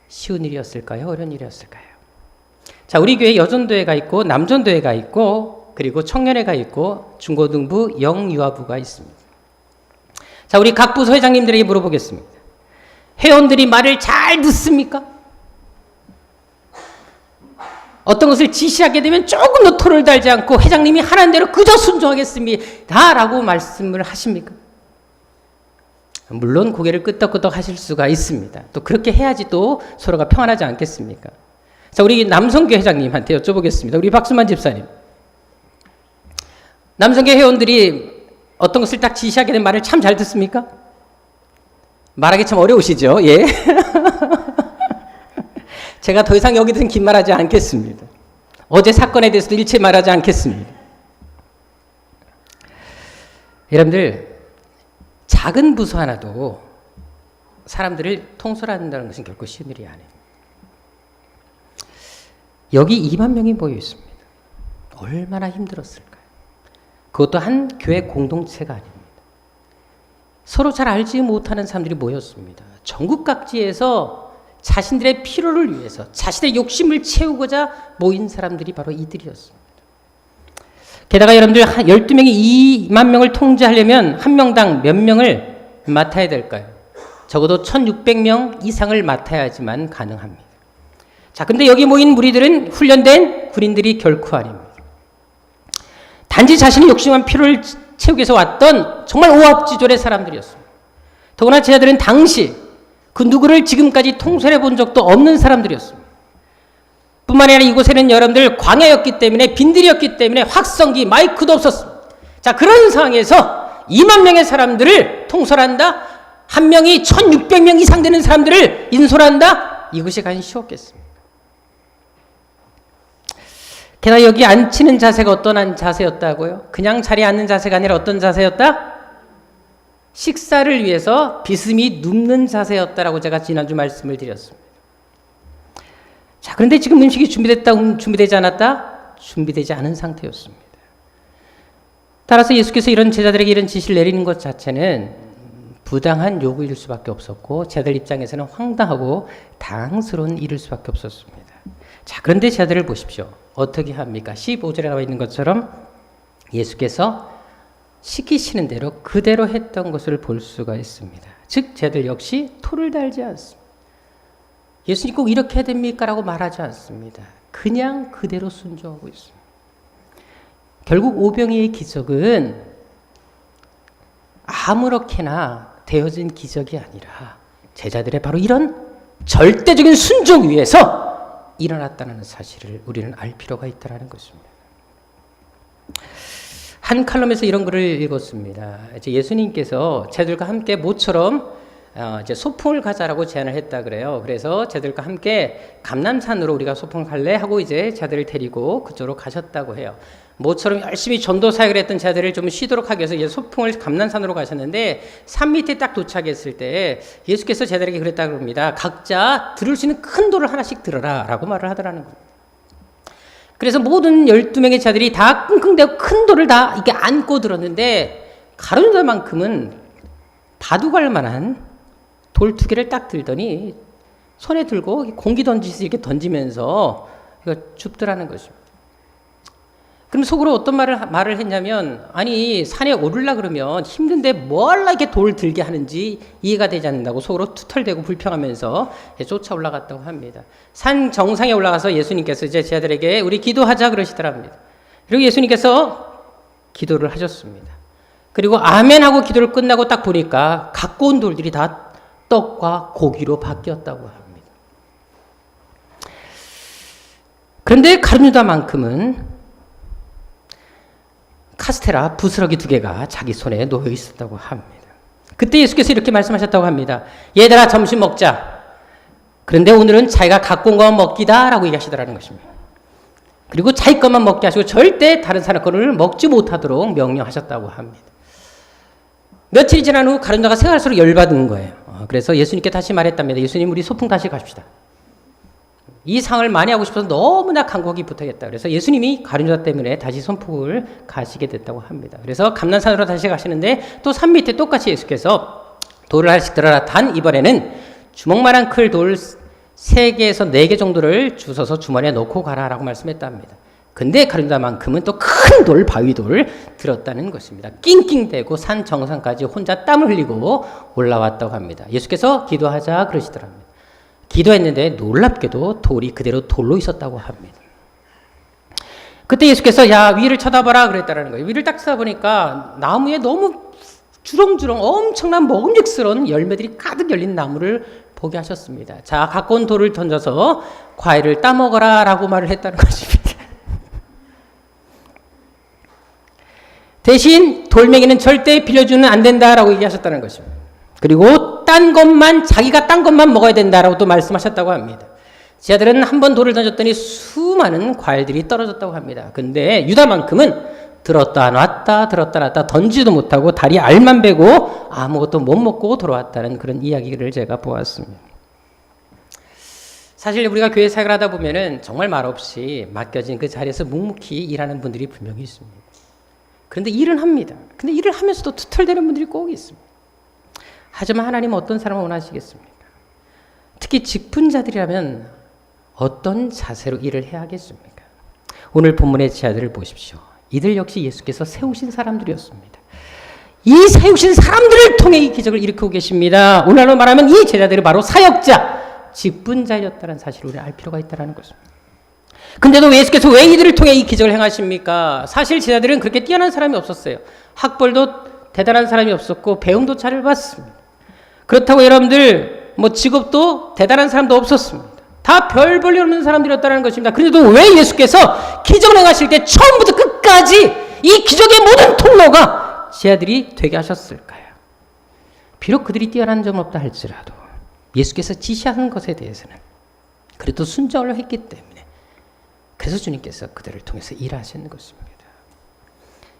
쉬운 일이었을까요? 어려운 일이었을까요? 자, 우리 교회 여전도회가 있고 남전도회가 있고 그리고 청년회가 있고 중고등부 영유아부가 있습니다. 자, 우리 각 부서 회장님들에게 물어보겠습니다. 회원들이 말을 잘 듣습니까? 어떤 것을 지시하게 되면 조금 더 토를 달지 않고 회장님이 하라는 대로 그저 순종하겠습니다 라고 말씀을 하십니까? 물론 고개를 끄덕끄덕 하실 수가 있습니다. 또 그렇게 해야지 또 서로가 평안하지 않겠습니까? 자, 우리 남성교 회장님한테 여쭤보겠습니다. 우리 박수만 집사님. 남성교 회원들이 어떤 것을 딱 지시하게 된 말을 참 잘 듣습니까? 말하기 참 어려우시죠? 예. 제가 더 이상 여기든 긴 말하지 않겠습니다. 어제 사건에 대해서도 일체 말하지 않겠습니다. 여러분들, 작은 부서 하나도 사람들을 통솔한다는 것은 결코 쉬운 일이 아닙니다. 여기 2만 명이 모여 있습니다. 얼마나 힘들었을까요? 그것도 한 교회 공동체가 아닙니다. 서로 잘 알지 못하는 사람들이 모였습니다. 전국 각지에서 자신들의 필요를 위해서 자신의 욕심을 채우고자 모인 사람들이 바로 이들이었습니다. 게다가 여러분들 12명이 2만 명을 통제하려면 한 명당 몇 명을 맡아야 될까요? 적어도 1600명 이상을 맡아야지만 가능합니다. 자, 근데 여기 모인 무리들은 훈련된 군인들이 결코 아닙니다. 단지 자신의 욕심한 필요를 채우기 위해서 왔던 정말 오합지졸의 사람들이었습니다. 더구나 제자들은 당시 그 누구를 지금까지 통솔해 본 적도 없는 사람들이었습니다. 뿐만 아니라 이곳에는 여러분들 광야였기 때문에 빈들이었기 때문에 확성기, 마이크도 없었습니다. 자, 그런 상황에서 2만 명의 사람들을 통솔한다? 한 명이 1600명 이상 되는 사람들을 인솔한다? 이것이 과연 쉬웠겠습니까? 게다가 여기 앉히는 자세가 어떤 자세였다고요? 그냥 자리에 앉는 자세가 아니라 어떤 자세였다? 식사를 위해서 비스듬히 눕는 자세였다라고 제가 지난주 말씀을 드렸습니다. 자, 그런데 지금 음식이 준비됐다, 준비되지 않았다? 준비되지 않은 상태였습니다. 따라서 예수께서 이런 제자들에게 이런 지시를 내리는 것 자체는 부당한 요구일 수밖에 없었고 제자들 입장에서는 황당하고 당황스러운 일일 수밖에 없었습니다. 자, 그런데 제자들을 보십시오. 어떻게 합니까? 15절에 나와 있는 것처럼 예수께서 시키시는 대로 그대로 했던 것을 볼 수가 있습니다. 즉 제자들 역시 토를 달지 않습니다. 예수님 꼭 이렇게 해야 됩니까? 라고 말하지 않습니다. 그냥 그대로 순종하고 있습니다. 결국 오병이의 기적은 아무렇게나 되어진 기적이 아니라 제자들의 바로 이런 절대적인 순종 위에서 일어났다는 사실을 우리는 알 필요가 있다는 것입니다. 한 칼럼에서 이런 글을 읽었습니다. 이제 예수님께서 제자들과 함께 모처럼 이제 소풍을 가자라고 제안을 했다 그래요. 그래서 제자들과 함께 감람산으로 우리가 소풍을 갈래 하고 이제 제자들을 데리고 그쪽으로 가셨다고 해요. 모처럼 열심히 전도 사역을 했던 제자들을 좀 쉬도록 하기 위해서 이제 소풍을 감람산으로 가셨는데 산 밑에 딱 도착했을 때 예수께서 제자들에게 그랬다고 합니다. 각자 들을 수 있는 큰 돌을 하나씩 들어라 라고 말을 하더라는 겁니다. 그래서 모든 12명의 제자들이 다 끙끙대고 큰 돌을 다 이렇게 안고 들었는데 가룟유다만큼은 바둑할 만한 돌 2개를 딱 들더니 손에 들고 공기 던지듯이 이렇게 던지면서 이거 줍더라는 것입니다. 그럼 속으로 어떤 말을 했냐면 아니 산에 오르려 그러면 힘든데 뭘 이렇게 돌 들게 하는지 이해가 되지 않는다고 속으로 투덜대고 불평하면서 쫓아 올라갔다고 합니다. 산 정상에 올라가서 예수님께서 이제 제자들에게 우리 기도하자 그러시더랍니다. 그리고 예수님께서 기도를 하셨습니다. 그리고 아멘 하고 기도를 끝나고 딱 보니까 갖고 온 돌들이 다 떡과 고기로 바뀌었다고 합니다. 그런데 가룟유다만큼은 카스테라 부스러기 2개가 자기 손에 놓여 있었다고 합니다. 그때 예수께서 이렇게 말씀하셨다고 합니다. 얘들아 점심 먹자. 그런데 오늘은 자기가 갖고 온 것만 먹기다 라고 얘기하시더라는 것입니다. 그리고 자기 것만 먹게 하시고 절대 다른 사람 거를 먹지 못하도록 명령하셨다고 합니다. 며칠이 지난 후 가룟유다가 생활수록 열받은 거예요. 그래서 예수님께 다시 말했답니다. 예수님 우리 소풍 다시 갑시다. 이 상을 많이 하고 싶어서 너무나 간곡히 부탁했다. 그래서 예수님이 가룟유다 때문에 다시 소풍을 가시게 됐다고 합니다. 그래서 감람산으로 다시 가시는데 또 산 밑에 똑같이 예수께서 돌을 하나씩 들어라. 단 이번에는 주먹만한 클 돌 3개에서 4개 정도를 주워서 주머니에 넣고 가라라고 말씀했답니다. 근데 가룟유다만큼은 또 큰 돌, 바위돌을 들었다는 것입니다. 낑낑대고 산 정상까지 혼자 땀을 흘리고 올라왔다고 합니다. 예수께서 기도하자 그러시더랍니다. 기도했는데 놀랍게도 돌이 그대로 돌로 있었다고 합니다. 그때 예수께서 야 위를 쳐다봐라 그랬다는 거예요. 위를 딱 쳐다보니까 나무에 너무 주렁주렁 엄청난 먹음직스러운 열매들이 가득 열린 나무를 보게 하셨습니다. 자 갖고 온 돌을 던져서 과일을 따먹어라 라고 말을 했다는 것입니다. 대신 돌멩이는 절대 빌려주면 안 된다라고 얘기하셨다는 것입니다. 그리고 자기가 딴 것만 먹어야 된다라고 또 말씀하셨다고 합니다. 제자들은 한 번 돌을 던졌더니 수많은 과일들이 떨어졌다고 합니다. 근데 유다만큼은 들었다 놨다 들었다 놨다 던지도 못하고 다리 알만 베고 아무것도 못 먹고 돌아왔다는 그런 이야기를 제가 보았습니다. 사실 우리가 교회 생활을 하다 보면은 정말 말없이 맡겨진 그 자리에서 묵묵히 일하는 분들이 분명히 있습니다. 그런데 일은 합니다. 근데 일을 하면서도 투덜대는 분들이 꼭 있습니다. 하지만 하나님은 어떤 사람을 원하시겠습니까? 특히 직분자들이라면 어떤 자세로 일을 해야 하겠습니까? 오늘 본문의 제자들을 보십시오. 이들 역시 예수께서 세우신 사람들이었습니다. 이 세우신 사람들을 통해 이 기적을 일으키고 계십니다. 오늘날로 말하면 이 제자들이 바로 사역자, 직분자였다는 사실을 우리는 알 필요가 있다는 것입니다. 근데도 예수께서 왜 이들을 통해 이 기적을 행하십니까? 사실 제자들은 그렇게 뛰어난 사람이 없었어요. 학벌도 대단한 사람이 없었고 배움도 잘 받습니다. 그렇다고 여러분들 직업도 대단한 사람도 없었습니다. 다 별 볼 일 없는 사람들이었다는 것입니다. 그런데도 왜 예수께서 기적을 행하실 때 처음부터 끝까지 이 기적의 모든 통로가 제 아들이 되게 하셨을까요? 비록 그들이 뛰어난 점은 없다 할지라도 예수께서 지시하는 것에 대해서는 그래도 순종을 했기 때문에 그래서 주님께서 그들을 통해서 일하시는 것입니다.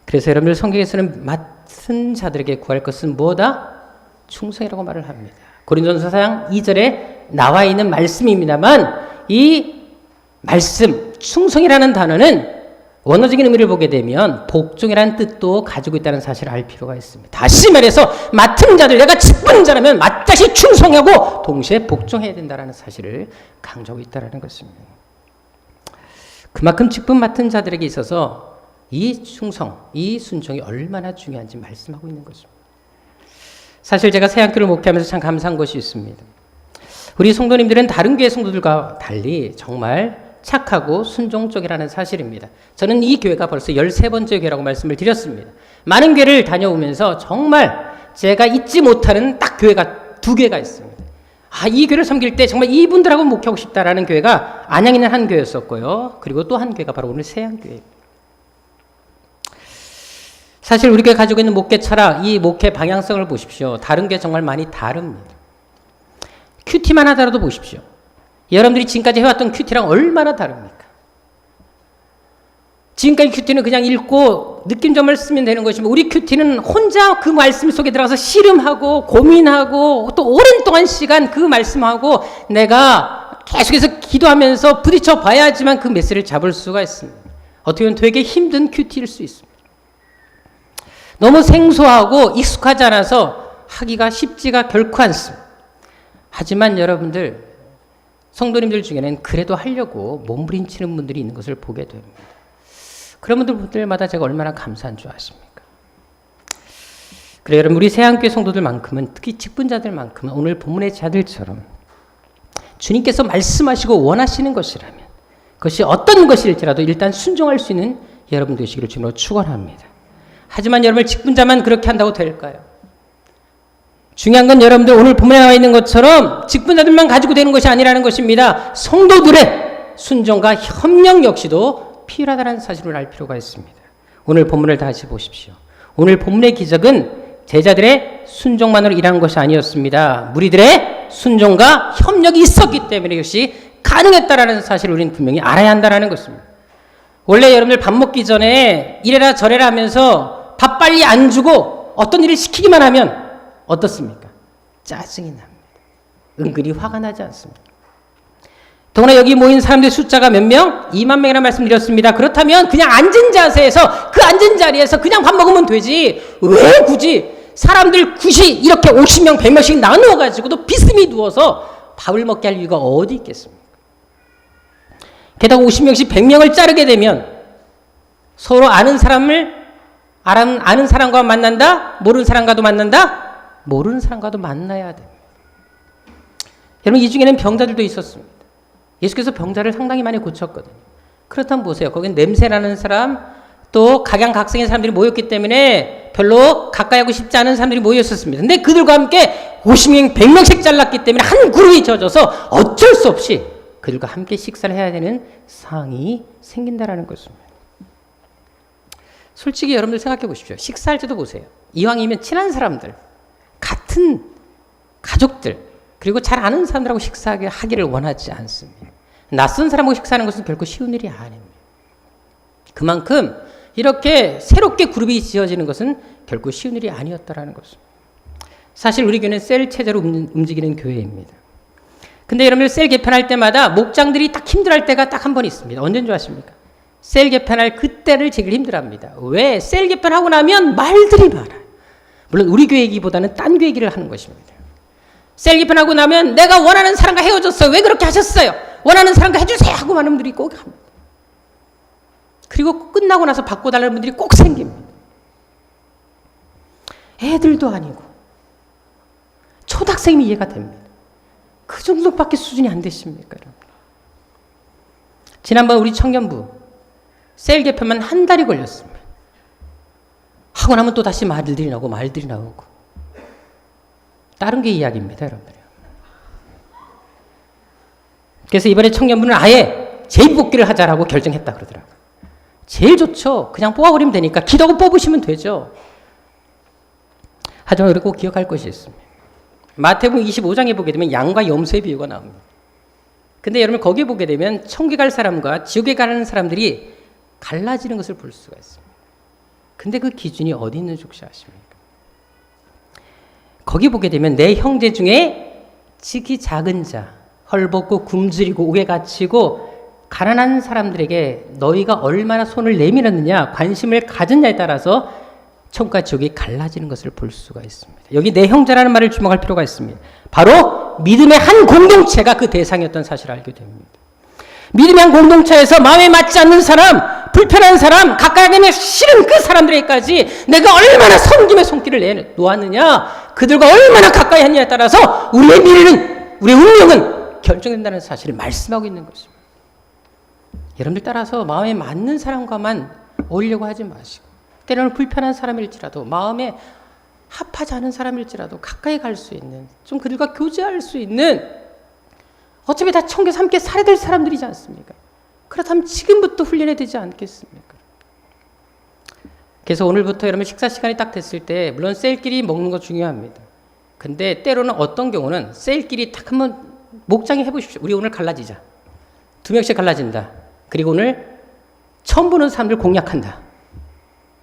그래서 여러분들 성경에서는 맡은 자들에게 구할 것은 뭐다? 충성이라고 말을 합니다. 고린도전서 4장 2절에 나와 있는 말씀입니다만 이 말씀, 충성이라는 단어는 원어적인 의미를 보게 되면 복종이라는 뜻도 가지고 있다는 사실을 알 필요가 있습니다. 다시 말해서 맡은 자들, 내가 직분 자라면 마땅히 충성하고 동시에 복종해야 된다는 사실을 강조하고 있다는 것입니다. 그만큼 직분 맡은 자들에게 있어서 이 충성, 이 순종이 얼마나 중요한지 말씀하고 있는 것입니다. 사실 제가 새학교를 목회하면서 참 감사한 것이 있습니다. 우리 성도님들은 다른 교회 성도들과 달리 정말 착하고 순종적이라는 사실입니다. 저는 이 교회가 벌써 13번째 교회라고 말씀을 드렸습니다. 많은 교회를 다녀오면서 정말 제가 잊지 못하는 딱 교회가 2개가 있습니다. 이 교회를 섬길 때 정말 이분들하고 목회하고 싶다라는 교회가 안양에 있는 한 교회였었고요. 그리고 또 한 교회가 바로 오늘 세안교회입니다. 사실 우리 교회 가지고 있는 목회 철학, 이 목회 방향성을 보십시오. 다른 교회 정말 많이 다릅니다. 큐티만 하더라도 보십시오. 여러분들이 지금까지 해왔던 큐티랑 얼마나 다릅니까? 지금까지 큐티는 그냥 읽고 느낌점을 쓰면 되는 것이면 우리 큐티는 혼자 그 말씀 속에 들어가서 씨름하고 고민하고 또 오랜 동안 시간 그 말씀하고 내가 계속해서 기도하면서 부딪혀 봐야지만 그 메시지를 잡을 수가 있습니다. 어떻게 보면 되게 힘든 큐티일 수 있습니다. 너무 생소하고 익숙하지 않아서 하기가 쉽지가 결코 않습니다. 하지만 여러분들 성도님들 중에는 그래도 하려고 몸부림치는 분들이 있는 것을 보게 됩니다. 그런 분들마다 제가 얼마나 감사한 줄 아십니까? 그래 여러분 우리 새한교회 성도들만큼은 특히 직분자들만큼은 오늘 본문의 자들처럼 주님께서 말씀하시고 원하시는 것이라면 그것이 어떤 것일지라도 일단 순종할 수 있는 여러분 되시기를 주님으로 축원합니다. 하지만 여러분 직분자만 그렇게 한다고 될까요? 중요한 건 여러분들 오늘 본문에 나와 있는 것처럼 직분자들만 가지고 되는 것이 아니라는 것입니다. 성도들의 순종과 협력 역시도 필요하다는 사실을 알 필요가 있습니다. 오늘 본문을 다시 보십시오. 오늘 본문의 기적은 제자들의 순종만으로 일한 것이 아니었습니다. 무리들의 순종과 협력이 있었기 때문에 이것이 가능했다라는 사실을 우리는 분명히 알아야 한다는 것입니다. 원래 여러분들 밥 먹기 전에 이래라 저래라 하면서 밥 빨리 안 주고 어떤 일을 시키기만 하면 어떻습니까? 짜증이 납니다. 은근히 화가 나지 않습니까? 더구나 여기 모인 사람들의 숫자가 몇 명? 2만 명이라는 말씀드렸습니다. 그렇다면 그냥 앉은 자세에서 그 앉은 자리에서 그냥 밥 먹으면 되지 왜 굳이 사람들 굳이 이렇게 50명 100명씩 나누어가지고도 비스듬히 누워서 밥을 먹게 할 이유가 어디 있겠습니까? 게다가 50명씩 100명을 자르게 되면 서로 아는 사람과 만난다? 모르는 사람과도 만난다? 모르는 사람과도 만나야 됩니다. 여러분 이 중에는 병자들도 있었습니다. 예수께서 병자를 상당히 많이 고쳤거든요. 그렇다면 보세요. 거긴 냄새나는 사람 또 각양각색의 사람들이 모였기 때문에 별로 가까이 하고 싶지 않은 사람들이 모였었습니다. 근데 그들과 함께 50명, 100명씩 잘랐기 때문에 한 그룹이 져져서 어쩔 수 없이 그들과 함께 식사를 해야 되는 상황이 생긴다라는 것입니다. 솔직히 여러분들 생각해 보십시오. 식사할 때도 보세요. 이왕이면 친한 사람들, 같은 가족들, 그리고 잘 아는 사람들하고 식사하기를 원하지 않습니다. 낯선 사람하고 식사하는 것은 결코 쉬운 일이 아닙니다. 그만큼 이렇게 새롭게 그룹이 지어지는 것은 결코 쉬운 일이 아니었다라는 것입니다. 사실 우리 교회는 셀 체제로 움직이는 교회입니다. 근데 여러분들 셀 개편할 때마다 목장들이 딱 힘들어할 때가 딱 한 번 있습니다. 언제인 줄 아십니까? 셀 개편할 그때를 제일 힘들어합니다. 왜? 셀 개편하고 나면 말들이 많아요. 물론 우리 교회 얘기보다는 딴 교회 얘기를 하는 것입니다. 셀 개편하고 나면 내가 원하는 사람과 헤어졌어요. 왜 그렇게 하셨어요? 원하는 사람과 해주세요 하고 많은 분들이 꼭 합니다. 그리고 끝나고 나서 바꿔달라는 분들이 꼭 생깁니다. 애들도 아니고 초등학생이면 이해가 됩니다. 그 정도밖에 수준이 안 되십니까? 여러분? 지난번 우리 청년부 셀 개편만 한 달이 걸렸습니다. 하고 나면 또 다시 말들이 나오고 다른 게 이야기입니다. 여러분들. 그래서 이번에 청년부는 아예 재입복귀를 하자라고 결정했다 그러더라고요. 제일 좋죠. 그냥 뽑아버리면 되니까 기도하고 뽑으시면 되죠. 하지만 우리가 꼭 기억할 것이 있습니다. 마태복음 25장에 보게 되면 양과 염소의 비유가 나옵니다. 근데 여러분 거기에 보게 되면 천국에 갈 사람과 지옥에 가는 사람들이 갈라지는 것을 볼 수가 있습니다. 근데 그 기준이 어디 있는 줄 혹시 아십니까? 거기 보게 되면 내 형제 중에 지극히 작은 자, 헐벗고 굶주리고 옥에 갇히고 가난한 사람들에게 너희가 얼마나 손을 내밀었느냐, 관심을 가졌냐에 따라서 천국과 지옥이 갈라지는 것을 볼 수가 있습니다. 여기 내 형제라는 말을 주목할 필요가 있습니다. 바로 믿음의 한 공동체가 그 대상이었던 사실을 알게 됩니다. 믿음의 한 공동체에서 마음에 맞지 않는 사람, 불편한 사람, 가까이 가기 싫은 그 사람들에게까지 내가 얼마나 섬김의 손길을 내놓았느냐, 그들과 얼마나 가까이 했냐에 따라서 우리의 미래는, 우리의 운명은 결정된다는 사실을 말씀하고 있는 것입니다. 여러분들 따라서 마음에 맞는 사람과만 어울리려고 하지 마시고, 때로는 불편한 사람일지라도, 마음에 합하지 않은 사람일지라도 가까이 갈 수 있는, 좀 그들과 교제할 수 있는, 어차피 다 천국에서 함께 살아야 될 사람들이지 않습니까? 그렇다면 지금부터 훈련해야 되지 않겠습니까? 그래서 오늘부터 여러분 식사 시간이 딱 됐을 때 물론 셀끼리 먹는 거 중요합니다. 근데 때로는 어떤 경우는 셀끼리 딱 한번 목장에 해보십시오. 우리 오늘 갈라지자. 2명씩 갈라진다. 그리고 오늘 처음 보는 사람들 공략한다.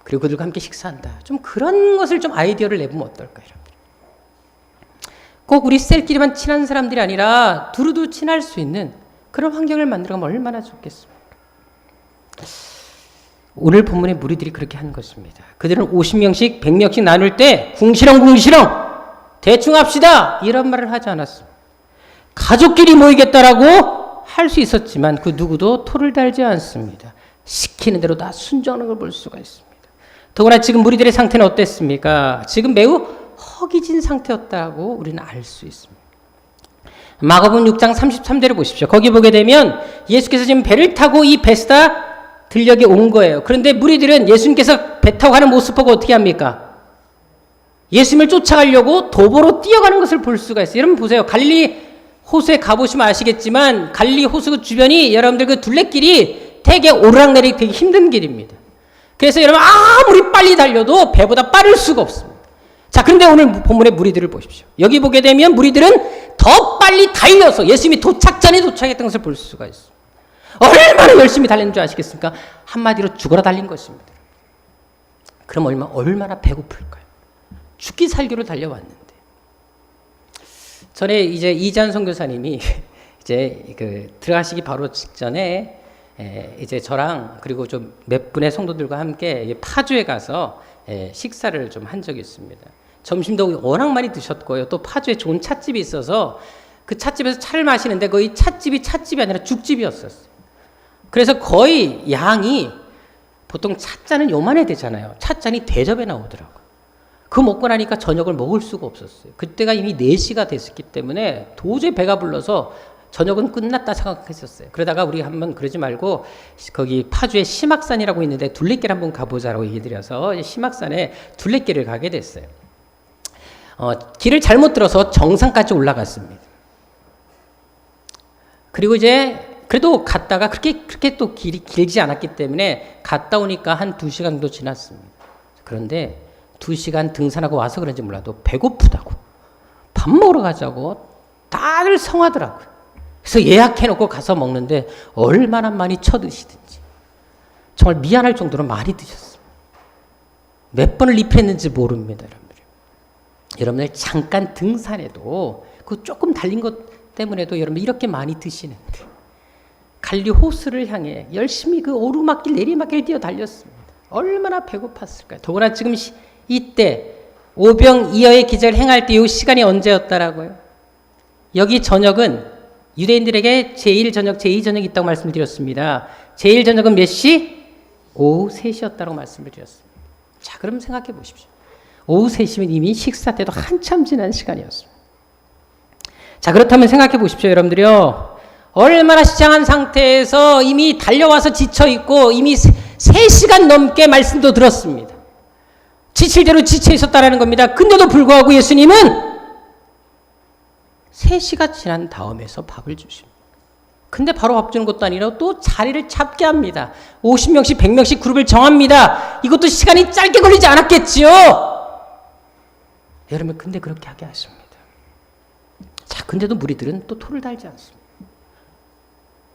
그리고 그들과 함께 식사한다. 좀 그런 것을 좀 아이디어를 내보면 어떨까요? 꼭 우리 셀끼리만 친한 사람들이 아니라 두루두루 친할 수 있는 그런 환경을 만들어가면 얼마나 좋겠습니까? 오늘 본문의 무리들이 그렇게 한 것입니다. 그들은 50명씩 100명씩 나눌 때 궁시렁 대충 합시다 이런 말을 하지 않았습니다. 가족끼리 모이겠다라고 할 수 있었지만 그 누구도 토를 달지 않습니다. 시키는 대로 다 순종하는 걸 볼 수가 있습니다. 더구나 지금 무리들의 상태는 어땠습니까? 지금 매우 허기진 상태였다고 우리는 알 수 있습니다. 마가복음 6장 33절을 보십시오. 거기 보게 되면 예수께서 지금 배를 타고 이 베스다 들녘에 온 거예요. 그런데 무리들은 예수님께서 배 타고 가는 모습 보고 어떻게 합니까? 예수님을 쫓아가려고 도보로 뛰어가는 것을 볼 수가 있어요. 여러분 보세요. 갈릴리 호수에 가보시면 아시겠지만 갈릴리 호수 그 주변이 여러분들 그 둘레길이 되게 오르락내리기 되게 힘든 길입니다. 그래서 여러분 아무리 빨리 달려도 배보다 빠를 수가 없습니다. 자, 그런데 오늘 본문의 무리들을 보십시오. 여기 보게 되면 무리들은 더 빨리 달려서 예수님이 도착 전에 도착했던 것을 볼 수가 있습니다. 얼마나 열심히 달렸는 줄 아시겠습니까? 한마디로 죽어라 달린 것입니다. 그럼 얼마나 배고플까요? 죽기 살기로 달려왔는데. 전에 이제 이재한 선교사님이 이제 그 들어가시기 바로 직전에 이제 저랑 그리고 좀 몇 분의 성도들과 함께 파주에 가서 식사를 좀 한 적이 있습니다. 점심도 워낙 많이 드셨고요. 또 파주에 좋은 찻집이 있어서 그 찻집에서 차를 마시는데 거의 찻집이 아니라 죽집이었었어요. 그래서 거의 양이 보통 찻잔은 요만해 되잖아요. 찻잔이 대접에 나오더라고요. 그거 먹고 나니까 저녁을 먹을 수가 없었어요. 그때가 이미 4시가 됐었기 때문에 도저히 배가 불러서 저녁은 끝났다 생각했었어요. 그러다가 우리 한번 그러지 말고 거기 파주에 심악산이라고 있는데 둘레길 한번 가보자라고 얘기드려서 심악산에 둘레길을 가게 됐어요. 길을 잘못 들어서 정상까지 올라갔습니다. 그리고 이제 그래도 갔다가 그렇게 또 길이 길지 않았기 때문에 갔다 오니까 한 2시간 정도 지났습니다. 그런데 2시간 등산하고 와서 그런지 몰라도 배고프다고 밥 먹으러 가자고 다들 성하더라고요. 그래서 예약해놓고 가서 먹는데 얼마나 많이 쳐드시든지 정말 미안할 정도로 많이 드셨습니다. 몇 번을 리필했는지 모릅니다. 여러분들 잠깐 등산해도 그 조금 달린 것 때문에도 여러분 이렇게 많이 드시는데 갈리 호수를 향해 열심히 그 오르막길 내리막길 뛰어 달렸습니다. 얼마나 배고팠을까요? 더구나 지금 이때 오병이어의 기적을 행할 때 이 시간이 언제였다라고요? 여기 저녁은 유대인들에게 제1저녁, 제2저녁이 있다고 말씀을 드렸습니다. 제1저녁은 몇 시? 오후 3시였다고 말씀을 드렸습니다. 자, 그럼 생각해 보십시오. 오후 3시면 이미 식사 때도 한참 지난 시간이었습니다. 자, 그렇다면 생각해 보십시오, 여러분들이요. 얼마나 시장한 상태에서 이미 달려와서 지쳐있고 이미 3시간 넘게 말씀도 들었습니다. 지칠 대로 지쳐 있었다는 겁니다. 근데도 불구하고 예수님은 3시가 지난 다음에서 밥을 주십니다. 근데 바로 밥 주는 것도 아니라 또 자리를 잡게 합니다. 50명씩 100명씩 그룹을 정합니다. 이것도 시간이 짧게 걸리지 않았겠지요. 여러분 근데 그렇게 하게 하십니다. 자, 근데도 무리들은 또 토를 달지 않습니다.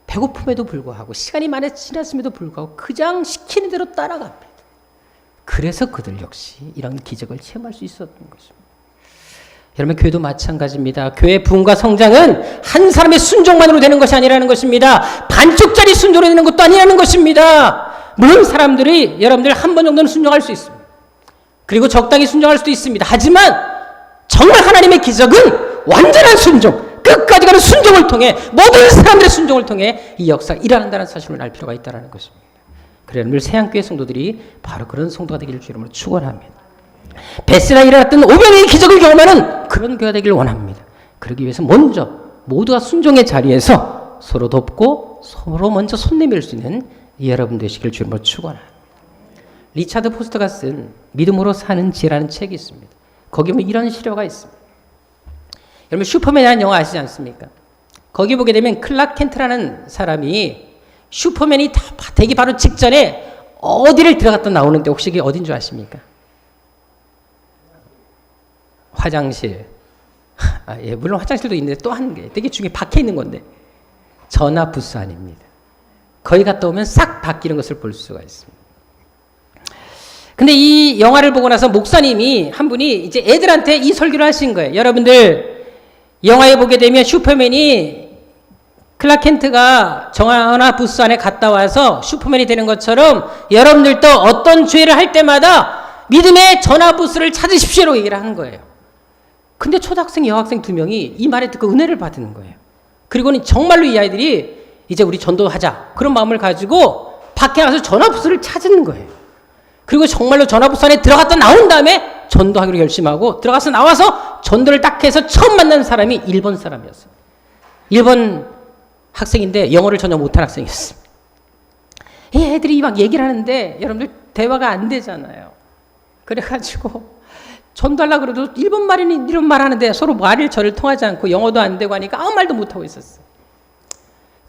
배고픔에도 불구하고 시간이 많이 지났음에도 불구하고 그냥 시키는 대로 따라갑니다. 그래서 그들 역시 이런 기적을 체험할 수 있었던 것입니다. 여러분 교회도 마찬가지입니다. 교회의 부흥과 성장은 한 사람의 순종만으로 되는 것이 아니라는 것입니다. 반쪽짜리 순종으로 되는 것도 아니라는 것입니다. 물론 사람들이 여러분들 한 번 정도는 순종할 수 있습니다. 그리고 적당히 순종할 수도 있습니다. 하지만 정말 하나님의 기적은 완전한 순종, 끝까지 가는 순종을 통해 모든 사람들의 순종을 통해 이 역사가 일어난다는 사실을 알 필요가 있다는 것입니다. 그래서 여러분들 새안교회 성도들이 바로 그런 성도가 되기를 주님으로 축원합니다. 베세다에 일어났던 오병이의 기적을 경험하는 그런 교회가 되기를 원합니다. 그러기 위해서 먼저 모두가 순종의 자리에서 서로 돕고 서로 먼저 손 내밀 수 있는 여러분 되시길 주님으로 축원합니다. 리차드 포스터가 쓴 믿음으로 사는 지혜라는 책이 있습니다. 거기 보면 이런 시료가 있습니다. 여러분 슈퍼맨이라는 영화 아시지 않습니까? 거기 보게 되면 클락 켄트라는 사람이 슈퍼맨이 되기 바로 직전에 어디를 들어갔다 나오는데 혹시 이게 어딘 줄 아십니까? 화장실. 예, 물론 화장실도 있는데 또 한 게 되게 중요해 박혀 있는 건데 전화 부스 안입니다. 거기 갔다 오면 싹 바뀌는 것을 볼 수가 있습니다. 근데 이 영화를 보고 나서 목사님이 한 분이 이제 애들한테 이 설교를 하신 거예요. 여러분들 영화에 보게 되면 슈퍼맨이 클락 켄트가 전화 부스 안에 갔다 와서 슈퍼맨이 되는 것처럼 여러분들도 어떤 죄를 할 때마다 믿음의 전화 부스를 찾으십시오라고 얘기를 하는 거예요. 근데 초등학생, 여학생 2명이 이 말에 듣고 은혜를 받는 거예요. 그리고는 정말로 이 아이들이 이제 우리 전도하자 그런 마음을 가지고 밖에 나가서 전화 부스를 찾는 거예요. 그리고 정말로 전화 부스 안에 들어갔다 나온 다음에 전도하기로 결심하고 들어가서 나와서 전도를 딱 해서 처음 만난 사람이 일본 사람이었어요. 일본 학생인데 영어를 전혀 못한 학생이었어요. 이 애들이 막 얘기를 하는데 여러분들 대화가 안 되잖아요. 그래가지고 전도하려고 그래도 일본 말 하는데 서로 말을 저를 통하지 않고 영어도 안 되고 하니까 아무 말도 못하고 있었어요.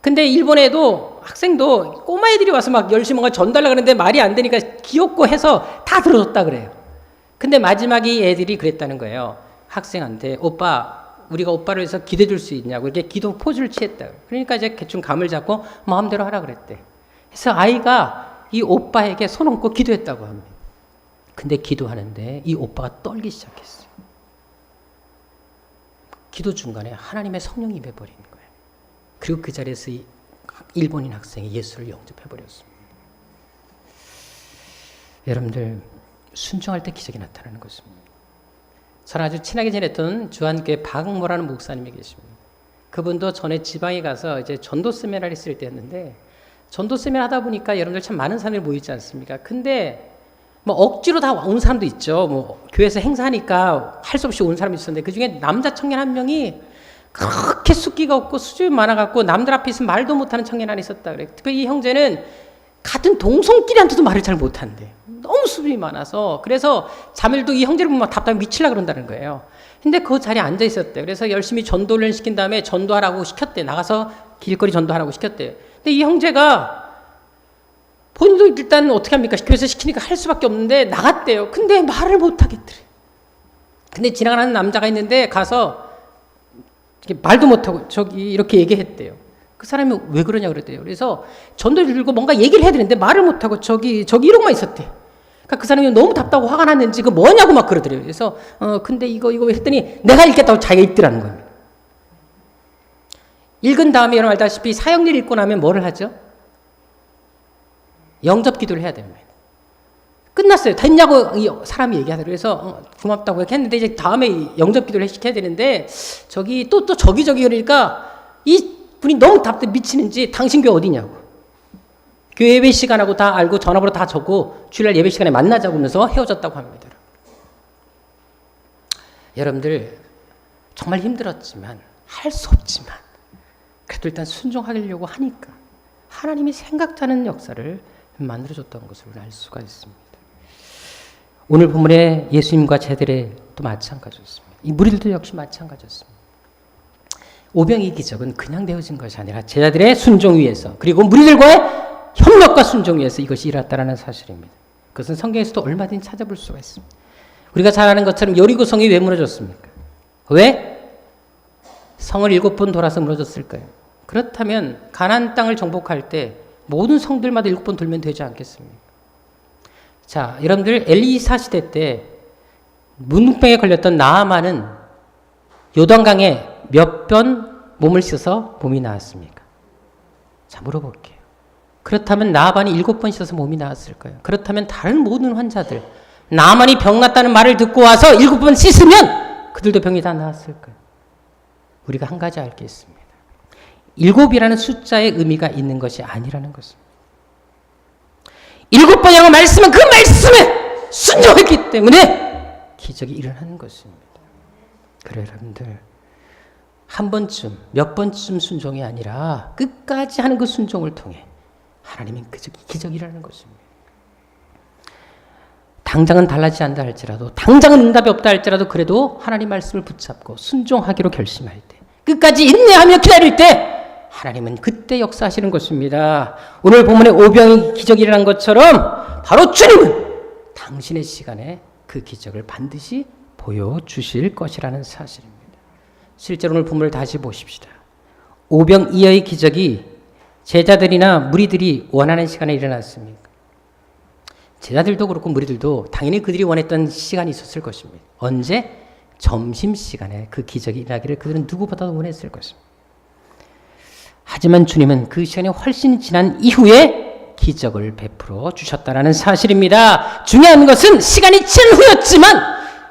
근데 일본에도 학생도 꼬마 애들이 와서 막 열심히 뭔가 전달하려고 하는데 말이 안 되니까 귀엽고 해서 다 들어줬다 그래요. 근데 마지막에 이 애들이 그랬다는 거예요. 학생한테 오빠 우리가 오빠를 위해서 기도해 줄 수 있냐고 이렇게 기도 포즈를 취했다. 그러니까 이제 대충 감을 잡고 마음대로 하라 그랬대. 그래서 아이가 이 오빠에게 손 얹고 기도했다고 합니다. 근데 기도하는데 이 오빠가 떨기 시작했어요. 기도 중간에 하나님의 성령이 임해버리는 거예요. 그리고 그 자리에서 이 일본인 학생이 예수를 영접해버렸습니다. 여러분들 순종할 때 기적이 나타나는 것입니다. 저는 아주 친하게 지냈던 주한교회 박응모라는 목사님이 계십니다. 그분도 전에 지방에 가서 이제 전도 세미나를 했을 때였는데 전도 세미나 하다 보니까 여러분들 참 많은 사람들이 모이지 않습니까? 근데 뭐 억지로 다 온 사람도 있죠. 뭐 교회에서 행사하니까 할 수 없이 온 사람이 있었는데 그 중에 남자 청년 한 명이 그렇게 숫기가 없고 수줍이 많아갖고 남들 앞에 있으면 말도 못하는 청년 하나 있었다 그래. 특별히 이 형제는 같은 동성끼리한테도 말을 잘 못한대. 너무 수줍이 많아서 그래서 자매들도 이 형제를 보면 답답해 미치려고 그런다는 거예요. 근데 그 자리에 앉아 있었대. 그래서 열심히 전도를 시킨 다음에 전도하라고 시켰대. 나가서 길거리 전도하라고 시켰대. 근데 이 형제가 본인도 일단 어떻게 합니까? 교회에서 시키니까 할 수밖에 없는데 나갔대요. 근데 말을 못하겠더래. 근데 지나가는 남자가 있는데 가서 말도 못하고 저기 이렇게 얘기했대요. 그 사람이 왜 그러냐 그랬대요. 그래서 전도를 들고 뭔가 얘기를 해야 되는데 말을 못하고 저기 이러고만 있었대. 그러니까 그 사람이 너무 답답하고 화가 났는지 그 뭐냐고 막 그러더래요. 그래서 근데 이거 했더니 내가 읽겠다고 자기가 읽더라는 거예요. 읽은 다음에 여러분 알다시피 사형리를 읽고 나면 뭐를 하죠? 영접 기도를 해야 됩니다. 끝났어요. 됐냐고 이 사람이 얘기하더라고요. 그래서 고맙다고 이렇게 했는데 이제 다음에 영접 기도를 시켜야 되는데 저기 또 저기 그러니까 이 분이 너무 답답해 미치는지 당신 교회 어디냐고. 교회 예배 시간하고 다 알고 전화번호 다 적고 주일날 예배 시간에 만나자고 하면서 헤어졌다고 합니다. 여러분들 정말 힘들었지만 할 수 없지만 그래도 일단 순종하려고 하니까 하나님이 생각지 않은 역사를 만들어줬던 것을 알 수가 있습니다. 오늘 본문의 예수님과 제자들의 또 마찬가지였습니다. 이 무리들도 역시 마찬가지였습니다. 오병이의 기적은 그냥 되어진 것이 아니라 제자들의 순종 위에서 그리고 무리들과의 협력과 순종 위에서 이것이 일어났다는 사실입니다. 그것은 성경에서도 얼마든지 찾아볼 수가 있습니다. 우리가 잘 아는 것처럼 여리고성이 왜 무너졌습니까? 왜? 성을 7번 돌아서 무너졌을까요? 그렇다면 가나안 땅을 정복할 때 모든 성들마다 7번 돌면 되지 않겠습니까? 자, 여러분들 엘리사 시대 때 문둥병에 걸렸던 나아만은 요단강에 몇 번 몸을 씻어서 몸이 나았습니까? 자, 물어볼게요. 그렇다면 나아만이 7번 씻어서 몸이 나았을까요? 그렇다면 다른 모든 환자들, 나아만이 병 났다는 말을 듣고 와서 7번 씻으면 그들도 병이 다 나았을까요? 우리가 한 가지 알 게 있습니다. 7이라는 숫자의 의미가 있는 것이 아니라는 것입니다. 7번이라고 말씀은 그 말씀에 순종했기 때문에 기적이 일어나는 것입니다. 그래 여러분들, 한 번쯤, 몇 번쯤 순종이 아니라 끝까지 하는 그 순종을 통해 하나님은 기적이 일어나는 것입니다. 당장은 달라지지 않다 할지라도, 당장은 응답이 없다 할지라도 그래도 하나님 말씀을 붙잡고 순종하기로 결심할 때, 끝까지 인내하며 기다릴 때 하나님은 그때 역사하시는 것입니다. 오늘 본문의 오병이 기적이 일어난 것처럼 바로 주님은 당신의 시간에 그 기적을 반드시 보여주실 것이라는 사실입니다. 실제로 오늘 본문을 다시 보십시다. 오병이어의 기적이 제자들이나 무리들이 원하는 시간에 일어났습니까? 제자들도 그렇고 무리들도 당연히 그들이 원했던 시간이 있었을 것입니다. 언제? 점심시간에 그 기적이 일어나기를 그들은 누구보다도 원했을 것입니다. 하지만 주님은 그 시간이 훨씬 지난 이후에 기적을 베풀어 주셨다는 사실입니다. 중요한 것은 시간이 지난 후였지만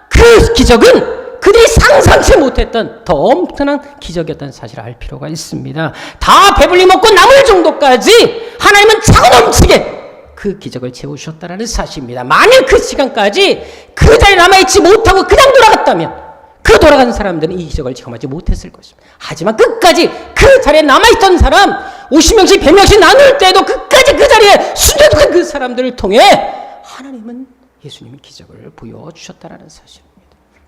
그 기적은 그들이 상상치 못했던 더 엄청난 기적이었다는 사실을 알 필요가 있습니다. 다 배불리 먹고 남을 정도까지 하나님은 차고 넘치게 그 기적을 채우셨다는 사실입니다. 만일 그 시간까지 그 자리에 남아있지 못하고 그냥 돌아갔다면 그 돌아간 사람들은 이 기적을 경험하지 못했을 것입니다. 하지만 끝까지 그 자리에 남아있던 사람 50명씩 100명씩 나눌 때도 끝까지 그 자리에 순종한 그 사람들을 통해 하나님은 예수님이 기적을 보여주셨다는 사실입니다.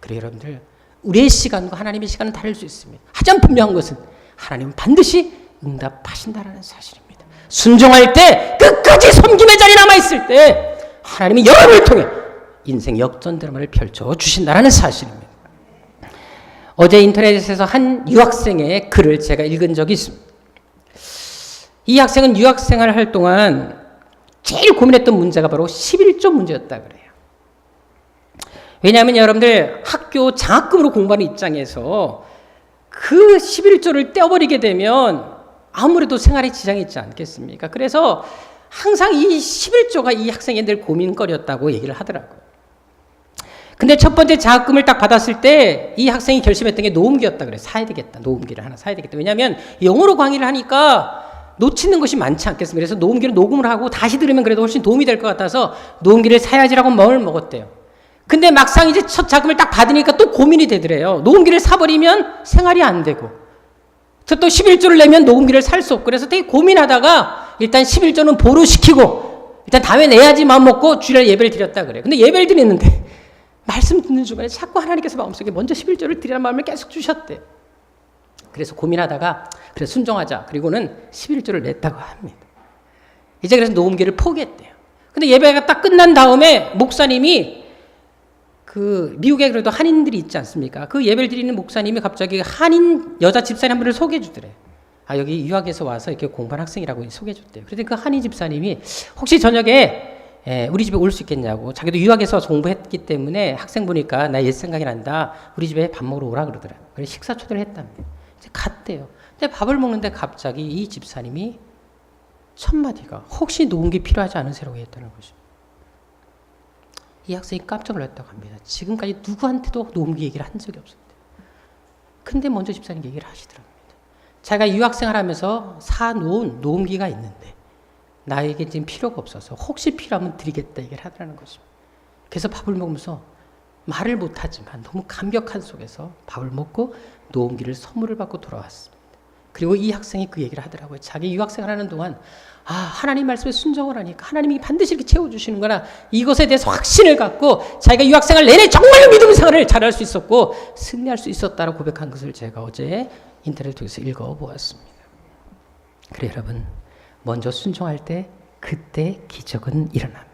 그래요 여러분들, 우리의 시간과 하나님의 시간은 다를 수 있습니다. 하지만 분명한 것은 하나님은 반드시 응답하신다는 사실입니다. 순종할 때, 끝까지 섬김의 자리에 남아있을 때 하나님이 여러분을 통해 인생 역전 드라마를 펼쳐주신다는 사실입니다. 어제 인터넷에서 한 유학생의 글을 제가 읽은 적이 있습니다. 이 학생은 유학생활을 할 동안 제일 고민했던 문제가 바로 11조 문제였다 그래요. 왜냐하면 여러분들 학교 장학금으로 공부하는 입장에서 그 11조를 떼어버리게 되면 아무래도 생활에 지장이 있지 않겠습니까? 그래서 항상 이 11조가 이 학생의 늘 고민거리였다고 얘기를 하더라고요. 근데 첫 번째 장학금을 딱 받았을 때 이 학생이 결심했던 게 녹음기였다 그래요. 사야 되겠다. 녹음기를 하나 사야 되겠다. 왜냐하면 영어로 강의를 하니까 놓치는 것이 많지 않겠습니까? 그래서 녹음기를 녹음을 하고 다시 들으면 그래도 훨씬 도움이 될 것 같아서 녹음기를 사야지라고 마음을 먹었대요. 근데 막상 이제 첫 자금을 딱 받으니까 또 고민이 되더래요. 녹음기를 사버리면 생활이 안 되고 또 11조를 내면 녹음기를 살 수 없고 그래서 되게 고민하다가 일단 11조는 보류시키고 일단 다음에 내야지 마음 먹고 주일 예배를 드렸다 그래요. 근데 예배를 드렸는데 말씀 듣는 중간에 자꾸 하나님께서 마음속에 먼저 11조를 드리라는 마음을 계속 주셨대요. 그래서 고민하다가 그래 순종하자. 그리고는 11조를 냈다고 합니다. 이제 그래서 녹음기를 포기했대요. 근데 예배가 딱 끝난 다음에 목사님이 그 미국에 그래도 한인들이 있지 않습니까? 그 예배를 드리는 목사님이 갑자기 한인 여자 집사님 한 분을 소개해 주더래. 아 여기 유학에서 와서 이렇게 공부한 학생이라고 소개해 줬대요. 그런데 그 한인 집사님이 혹시 저녁에 우리 집에 올 수 있겠냐고. 자기도 유학에서 공부했기 때문에 학생 보니까 나 옛 생각이 난다. 우리 집에 밥 먹으러 오라 그러더라고요. 그래서 식사 초대를 했답니다. 이제 갔대요. 근데 밥을 먹는데 갑자기 이 집사님이 첫 마디가 혹시 녹음기 필요하지 않으세요라고 했다는 것입니다. 이 학생이 깜짝 놀랐다고 합니다. 지금까지 누구한테도 녹음기 얘기를 한 적이 없었대요. 근데 먼저 집사님 얘기를 하시더랍니다. 자기가 유학생활하면서 사놓은 녹음기가 있는데 나에게 지금 필요가 없어서 혹시 필요하면 드리겠다 얘기를 하더라는 것입니다. 그래서 밥을 먹으면서 말을 못하지만 너무 감격한 속에서 밥을 먹고 녹음기를 선물을 받고 돌아왔습니다. 그리고 이 학생이 그 얘기를 하더라고요. 자기 유학생활하는 동안 하나님 말씀에 순종을 하니까 하나님이 반드시 이렇게 채워주시는구나. 이것에 대해서 확신을 갖고 자기가 유학생활 내내 정말로 믿음 생활을 잘할 수 있었고 승리할 수 있었다고 고백한 것을 제가 어제 인터넷을 통해서 읽어보았습니다. 그래 여러분, 먼저 순종할 때 그때 기적은 일어납니다.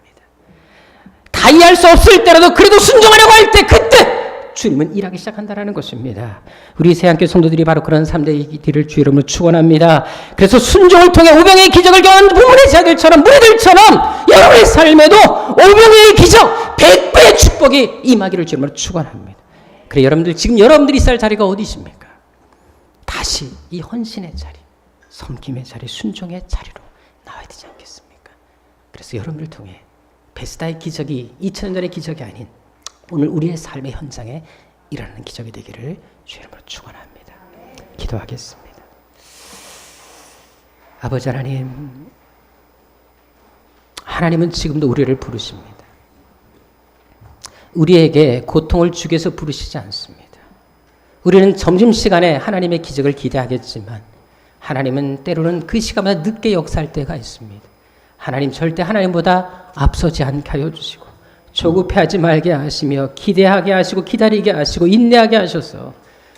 다 다 이해할 수 없을 때라도 그래도 순종하려고 할 때 그때 주님은 일하기 시작한다는 것입니다. 우리 새학교 성도들이 바로 그런 3대 길을 주 이름으로 축원합니다. 그래서 순종을 통해 오병의 기적을 경험한 부모의 자들처럼 무리들처럼 여러분의 삶에도 오병의 기적 100배의 축복이 임하기를 주 이름으로 축원합니다. 그래 여러분들 지금 여러분들이 있을 자리가 어디십니까? 다시 이 헌신의 자리, 섬김의 자리, 순종의 자리로 나와야 되지 않겠습니까? 그래서 여러분들 통해 베스다의 기적이 2000년 전의 기적이 아닌 오늘 우리의 삶의 현장에 일어나는 기적이 되기를 주 이름으로 축원합니다. 기도하겠습니다. 아버지 하나님, 하나님은 지금도 우리를 부르십니다. 우리에게 고통을 주기 위해서 부르시지 않습니다. 우리는 점심시간에 하나님의 기적을 기대하겠지만 하나님은 때로는 그 시간보다 늦게 역사할 때가 있습니다. 하나님 절대 하나님보다 앞서지 않게 하여 주시고 조급해하지 말게 하시며 기대하게 하시고 기다리게 하시고 인내하게 하셔서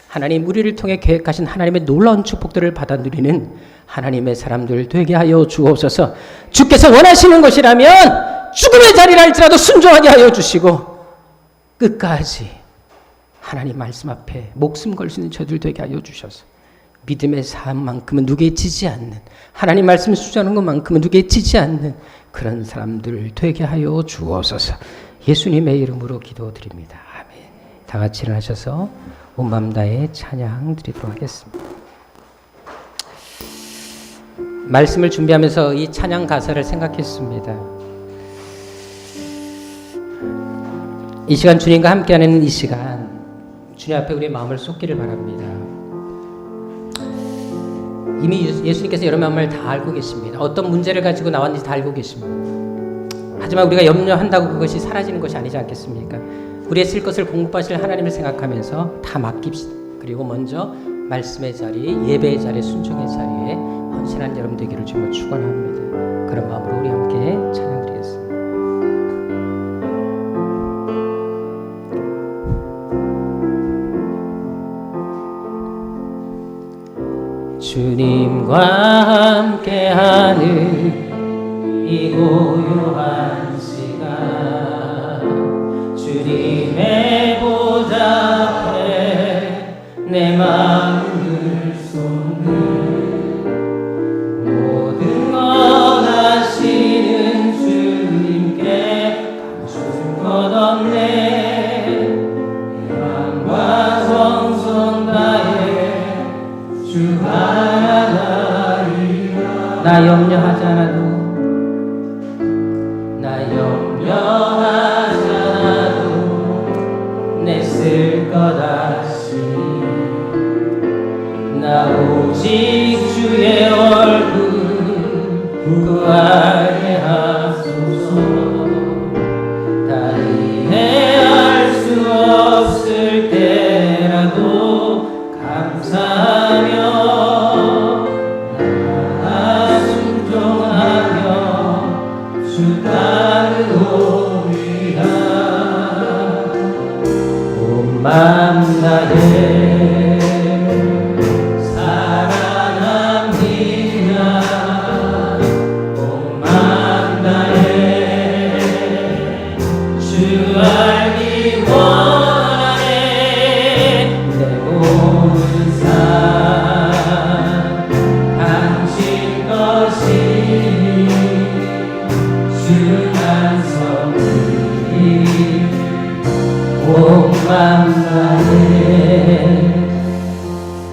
하나님 우리를 통해 계획하신 하나님의 놀라운 축복들을 받아 누리는 하나님의 사람들 되게 하여 주옵소서. 주께서 원하시는 것이라면 죽음의 자리를 할지라도 순종하게 하여 주시고 끝까지 하나님 말씀 앞에 목숨 걸 수 있는 저들 되게 하여 주셔서 믿음의 삶만큼은 누구에 지지 않는 하나님 말씀을 수주하는 것만큼은 누구에 지지 않는 그런 사람들 되게 하여 주옵소서. 예수님의 이름으로 기도드립니다. 아멘. 다 같이 일어나셔서 온 마음 다해 찬양 드리도록 하겠습니다. 말씀을 준비하면서 이 찬양 가사를 생각했습니다. 이 시간 주님과 함께하는 이 시간 주님 앞에 우리의 마음을 쏟기를 바랍니다. 이미 예수님께서 여러분 마음을 다 알고 계십니다. 어떤 문제를 가지고 나왔는지 다 알고 계십니다. 하지만 우리가 염려한다고 그것이 사라지는 것이 아니지 않겠습니까? 우리의 쓸 것을 공급하실 하나님을 생각하면서 다 맡깁시다. 그리고 먼저 말씀의 자리, 예배의 자리, 순종의 자리에 헌신한 여러분 되기를 주님으로 축원합니다. 그런 마음으로 우리 함께 찬양드리겠습니다. 주님과 함께하는 이 고요한 시간 주님의 보좌 앞에 내 마음을 쏟는 모든 것 아시는 주님께 감출 것 없네. 마음과 정성 다해 주 하나이라. 나 염려하지 않아도 내 쓸 것 아시니 나 오직 주의 얼굴 구하게 하소서. 다 이해할 수 없을 때라도 감사하며 나 순종하며 주 따르오리라. 온 마음 다해 사랑합니다. 온 마음 다해 주 알기 원하네. 내 모든 삶 당신 것이니 주만 섬기리. 온 마음 다해.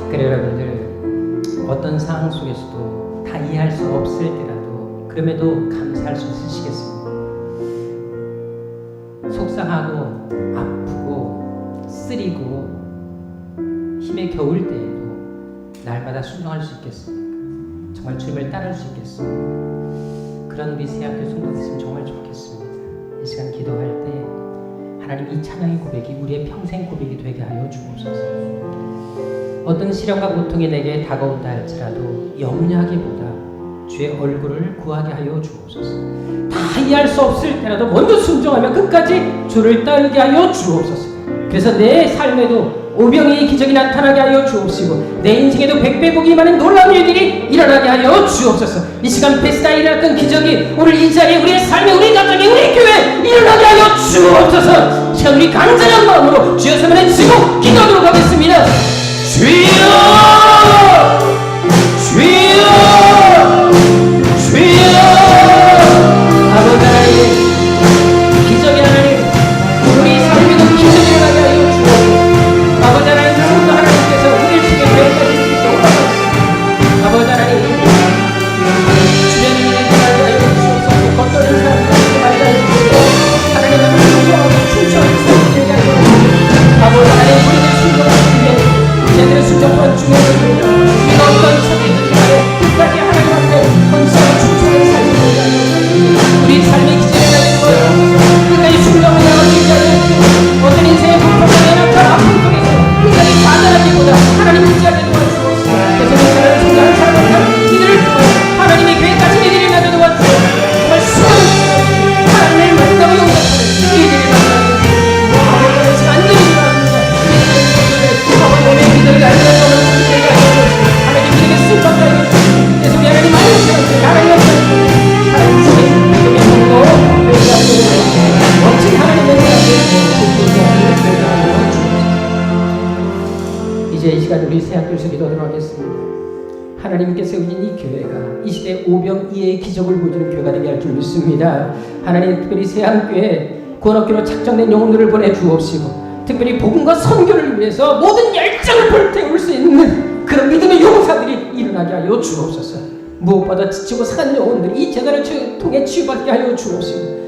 그래 여러분들 어떤 상황 속에서도 다 이해할 수 없을 때라도 그럼에도 감사할 수 있으시겠습니까? 속상하고 아프고 쓰리고 힘에 겨울 때에도 날마다 순종할 수 있겠습니까? 정말 주님을 따를 수 있겠습니까? 그런 우리 새학교 성도들 있으면 정말 좋겠습니다. 이 시간 기도할 때 하나님 이 찬양의 고백이 우리의 평생 고백이 되게 하여 주옵소서. 어떤 시련과 고통이 내게 다가온다 할지라도 염려하기보다 주의 얼굴을 구하게 하여 주옵소서. 다 이해할 수 없을 때라도 먼저 순종하며 끝까지 주를 따르게 하여 주옵소서. 그래서 내 삶에도 오병이의 기적이 나타나게 하여 주옵시고 내 인생에도 백배복이 임하는 놀라운 일들이 일어나게 하여 주옵소서. 이 시간 베스다에 일어났던 기적이 오늘 이 자리에 우리의 삶에 우리 가정에 우리 교회에 일어나게 하여 주옵소서. 주옵소서. 시간 우리 간절한 마음으로 주여 세번에 치고 기도하도록 하겠습니다. 주여 주여 주여. 아버지 하나님, 기적의 하나님, 우리 삶에도 기적이 일어나게 하여 주옵소서. 아버지 하나님, 성도 하나님께서 우리를 주게 되어까지 주시기 원합니다. 아버지 하나님, 주변에 있는 사람을 알고 주옵소서. 겉도는 사람들에게 말하여 주옵소서. 하나님의 순종하고 충성을 살게 하여 주옵소서. 아버지 하나님, 우리의 순종을 주게 제대로 순종하는 중요합니다. 우리가 어떤 처지든지 간에 끝까지 하나님 앞에 헌신하고 충성을 살게 하여 주옵소서. 우리 삶의 기적을 가지고 끝까지 순종을 나눠주게 하여 주옵소서. 어떤 인생의 불평을 그 아픔 속에서 끝까지 좌절하기보다 하나님 의지하게 도와주옵소서. 그래서 그 사람을 성장한 사람을 이들을 통해 하나님의 교회까지 이들을 나눠 도와주옵소서. 정말 수많은 하나님을 만나고 용납하는 이들을 만나는 아버지의 안전히 일어납니다. 아버지의 기도를 알려주는 우리에게 하여주옵소서. 하나님 우리에게 쓸것도 알려주옵소서. 그래서 우리 하나님 알려주옵소서. 하나님 앞에 하나님의 성도 멋진 하나님의 이제 이 시간 우리 새학교에서 기도하도록 하겠습니다. 하나님께서 세우신 이 교회가 이 시대 오병이의 기적을 보여주는 교회가 되게 할 줄 믿습니다. 하나님, 특별히 새학교에 구원학교로 작정된 영혼들을 보내주옵시고 특별히 복음과 선교를 위해서 모든 열정을 불태울 수 있는 그런 믿음의 용사들이 일어나게 하여 주옵소서. 무엇보다 지치고 상한 영혼들이 이 재단을 통해 치유받게 하여 주옵시고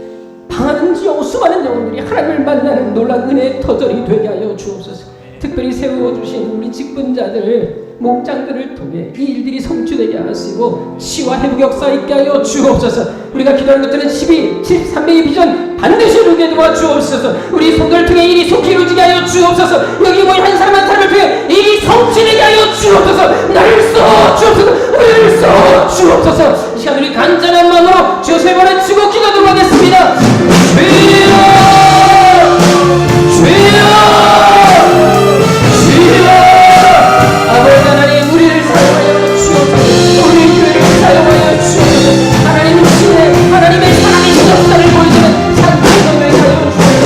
방하는 수많은 영혼들이 하나님을 만나는 놀라운 은혜의 터전이 되게 하여 주옵소서. 특별히 세워주신 우리 직분자들, 목장들을 통해 이 일들이 성취되게 하시고 치유와 회복 역사 있게 하여 주옵소서. 우리가 기도하는 것들은 73명의 비전 반드시 이루게 도와주옵소서. 우리 성도를 통해 일이 속히 이루어지게 하여 주옵소서. 여기 모인 한 사람 한 사람을 통해 일이 성취되게 하여 주옵소서. 나를 써 주옵소서. 우리를 써 주옵소서. 이 시간 우리 간절한 마음으로 주여 세 번을 치고 기도하도록 하겠습니다. 주여 주여 아버지 하나님, 우리를 사용하여 주옵소서. 우리 교회를 사용하여 주옵소서. 하나님 신의 하나님의 살아계신 역사를 보여주는 산타성을 하여 주옵소서.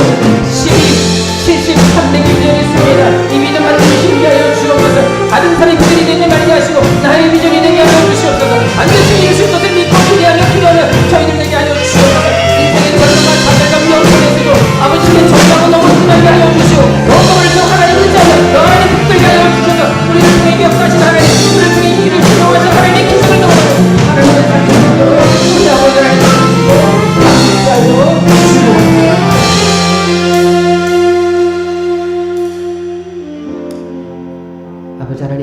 73명이 되겠습니다. 이 믿음 받으시 신비 하여 주옵소서. 받은 사람이 그들이 되게 말게 하시고 나의 비전이 되게 하여 주시옵소서. 반드시 이루실 것을 믿고 기대하며 기도하며 저희들 되게 하여 주옵소서. 인생의 절망과 좌절과 위험 속에서도 아버지의 정답은 너무 흔하게 하여 주시고 너를 저 하나님 의지하며 너 하나님 붙들게 하여 주셔서 우리를 통해 역사하신 하나님, 우리를 통해 일을 주동하신 하나님의 기적을 넣어서 하나님의 살펴보고 우리 아버지 하나님 감사하여 주옵소서. 아버지 하나님,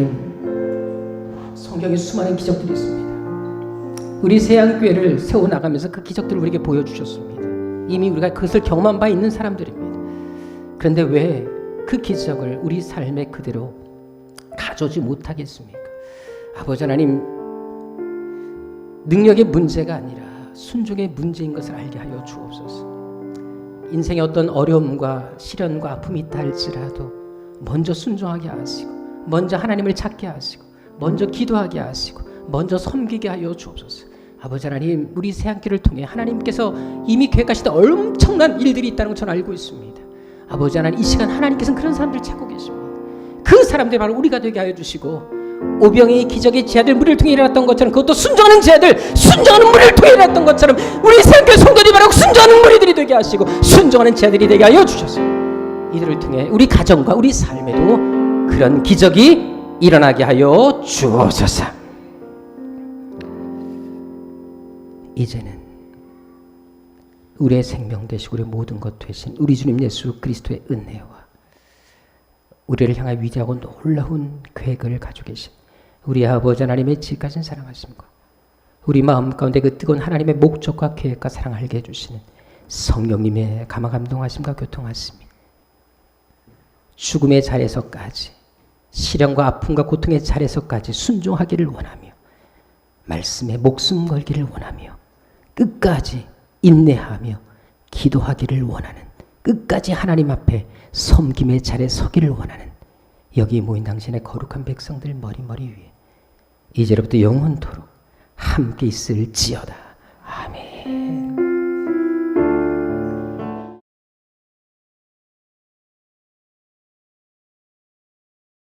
성경에 수많은 기적들이 있습니다. 우리 세양교회를 세워나가면서 그 기적들을 우리에게 보여주셨습니다. 이미 우리가 그것을 경험한 바 있는 사람들입니다. 그런데 왜 그 기적을 우리 삶에 그대로 가져오지 못하겠습니까? 아버지 하나님, 능력의 문제가 아니라 순종의 문제인 것을 알게 하여 주옵소서. 인생에 어떤 어려움과 시련과 아픔이 있다 할지라도 먼저 순종하게 하시고 먼저 하나님을 찾게 하시고 먼저 기도하게 하시고 먼저 섬기게 하여 주옵소서. 아버지 하나님, 우리 새학기를 통해 하나님께서 이미 계획하시던 엄청난 일들이 있다는 걸 저는 알고 있습니다. 아버지 하나님, 이 시간 하나님께서는 그런 사람들을 찾고 계십니다. 그 사람들이 바로 우리가 되게 하여 주시고 오병의 기적의 제자들 무리를 통해 일어났던 것처럼 그것도 순종하는 제자들, 순종하는 무리를 통해 일어났던 것처럼 우리 새학교 성도들이 바로 순종하는 무리들이 되게 하시고 순종하는 제자들이 되게 하여 주셔서 이들을 통해 우리 가정과 우리 삶에도 그런 기적이 일어나게 하여 주옵소서. 이제는 우리의 생명 되시고 우리의 모든 것 되신 우리 주님 예수 그리스도의 은혜와 우리를 향해 위대하고 놀라운 계획을 가지고 계신 우리 아버지 하나님의 지극하신 사랑하심과 우리 마음 가운데 그 뜨거운 하나님의 목적과 계획과 사랑을 알게 해주시는 성령님의 감화 감동하심과 교통하심이 죽음의 자리에서까지 시련과 아픔과 고통의 자리에서까지 순종하기를 원하며 말씀에 목숨 걸기를 원하며 끝까지 인내하며 기도하기를 원하는 끝까지 하나님 앞에 섬김의 자리에 서기를 원하는 여기 모인 당신의 거룩한 백성들 머리 위에 이제로부터 영원토록 함께 있을지어다.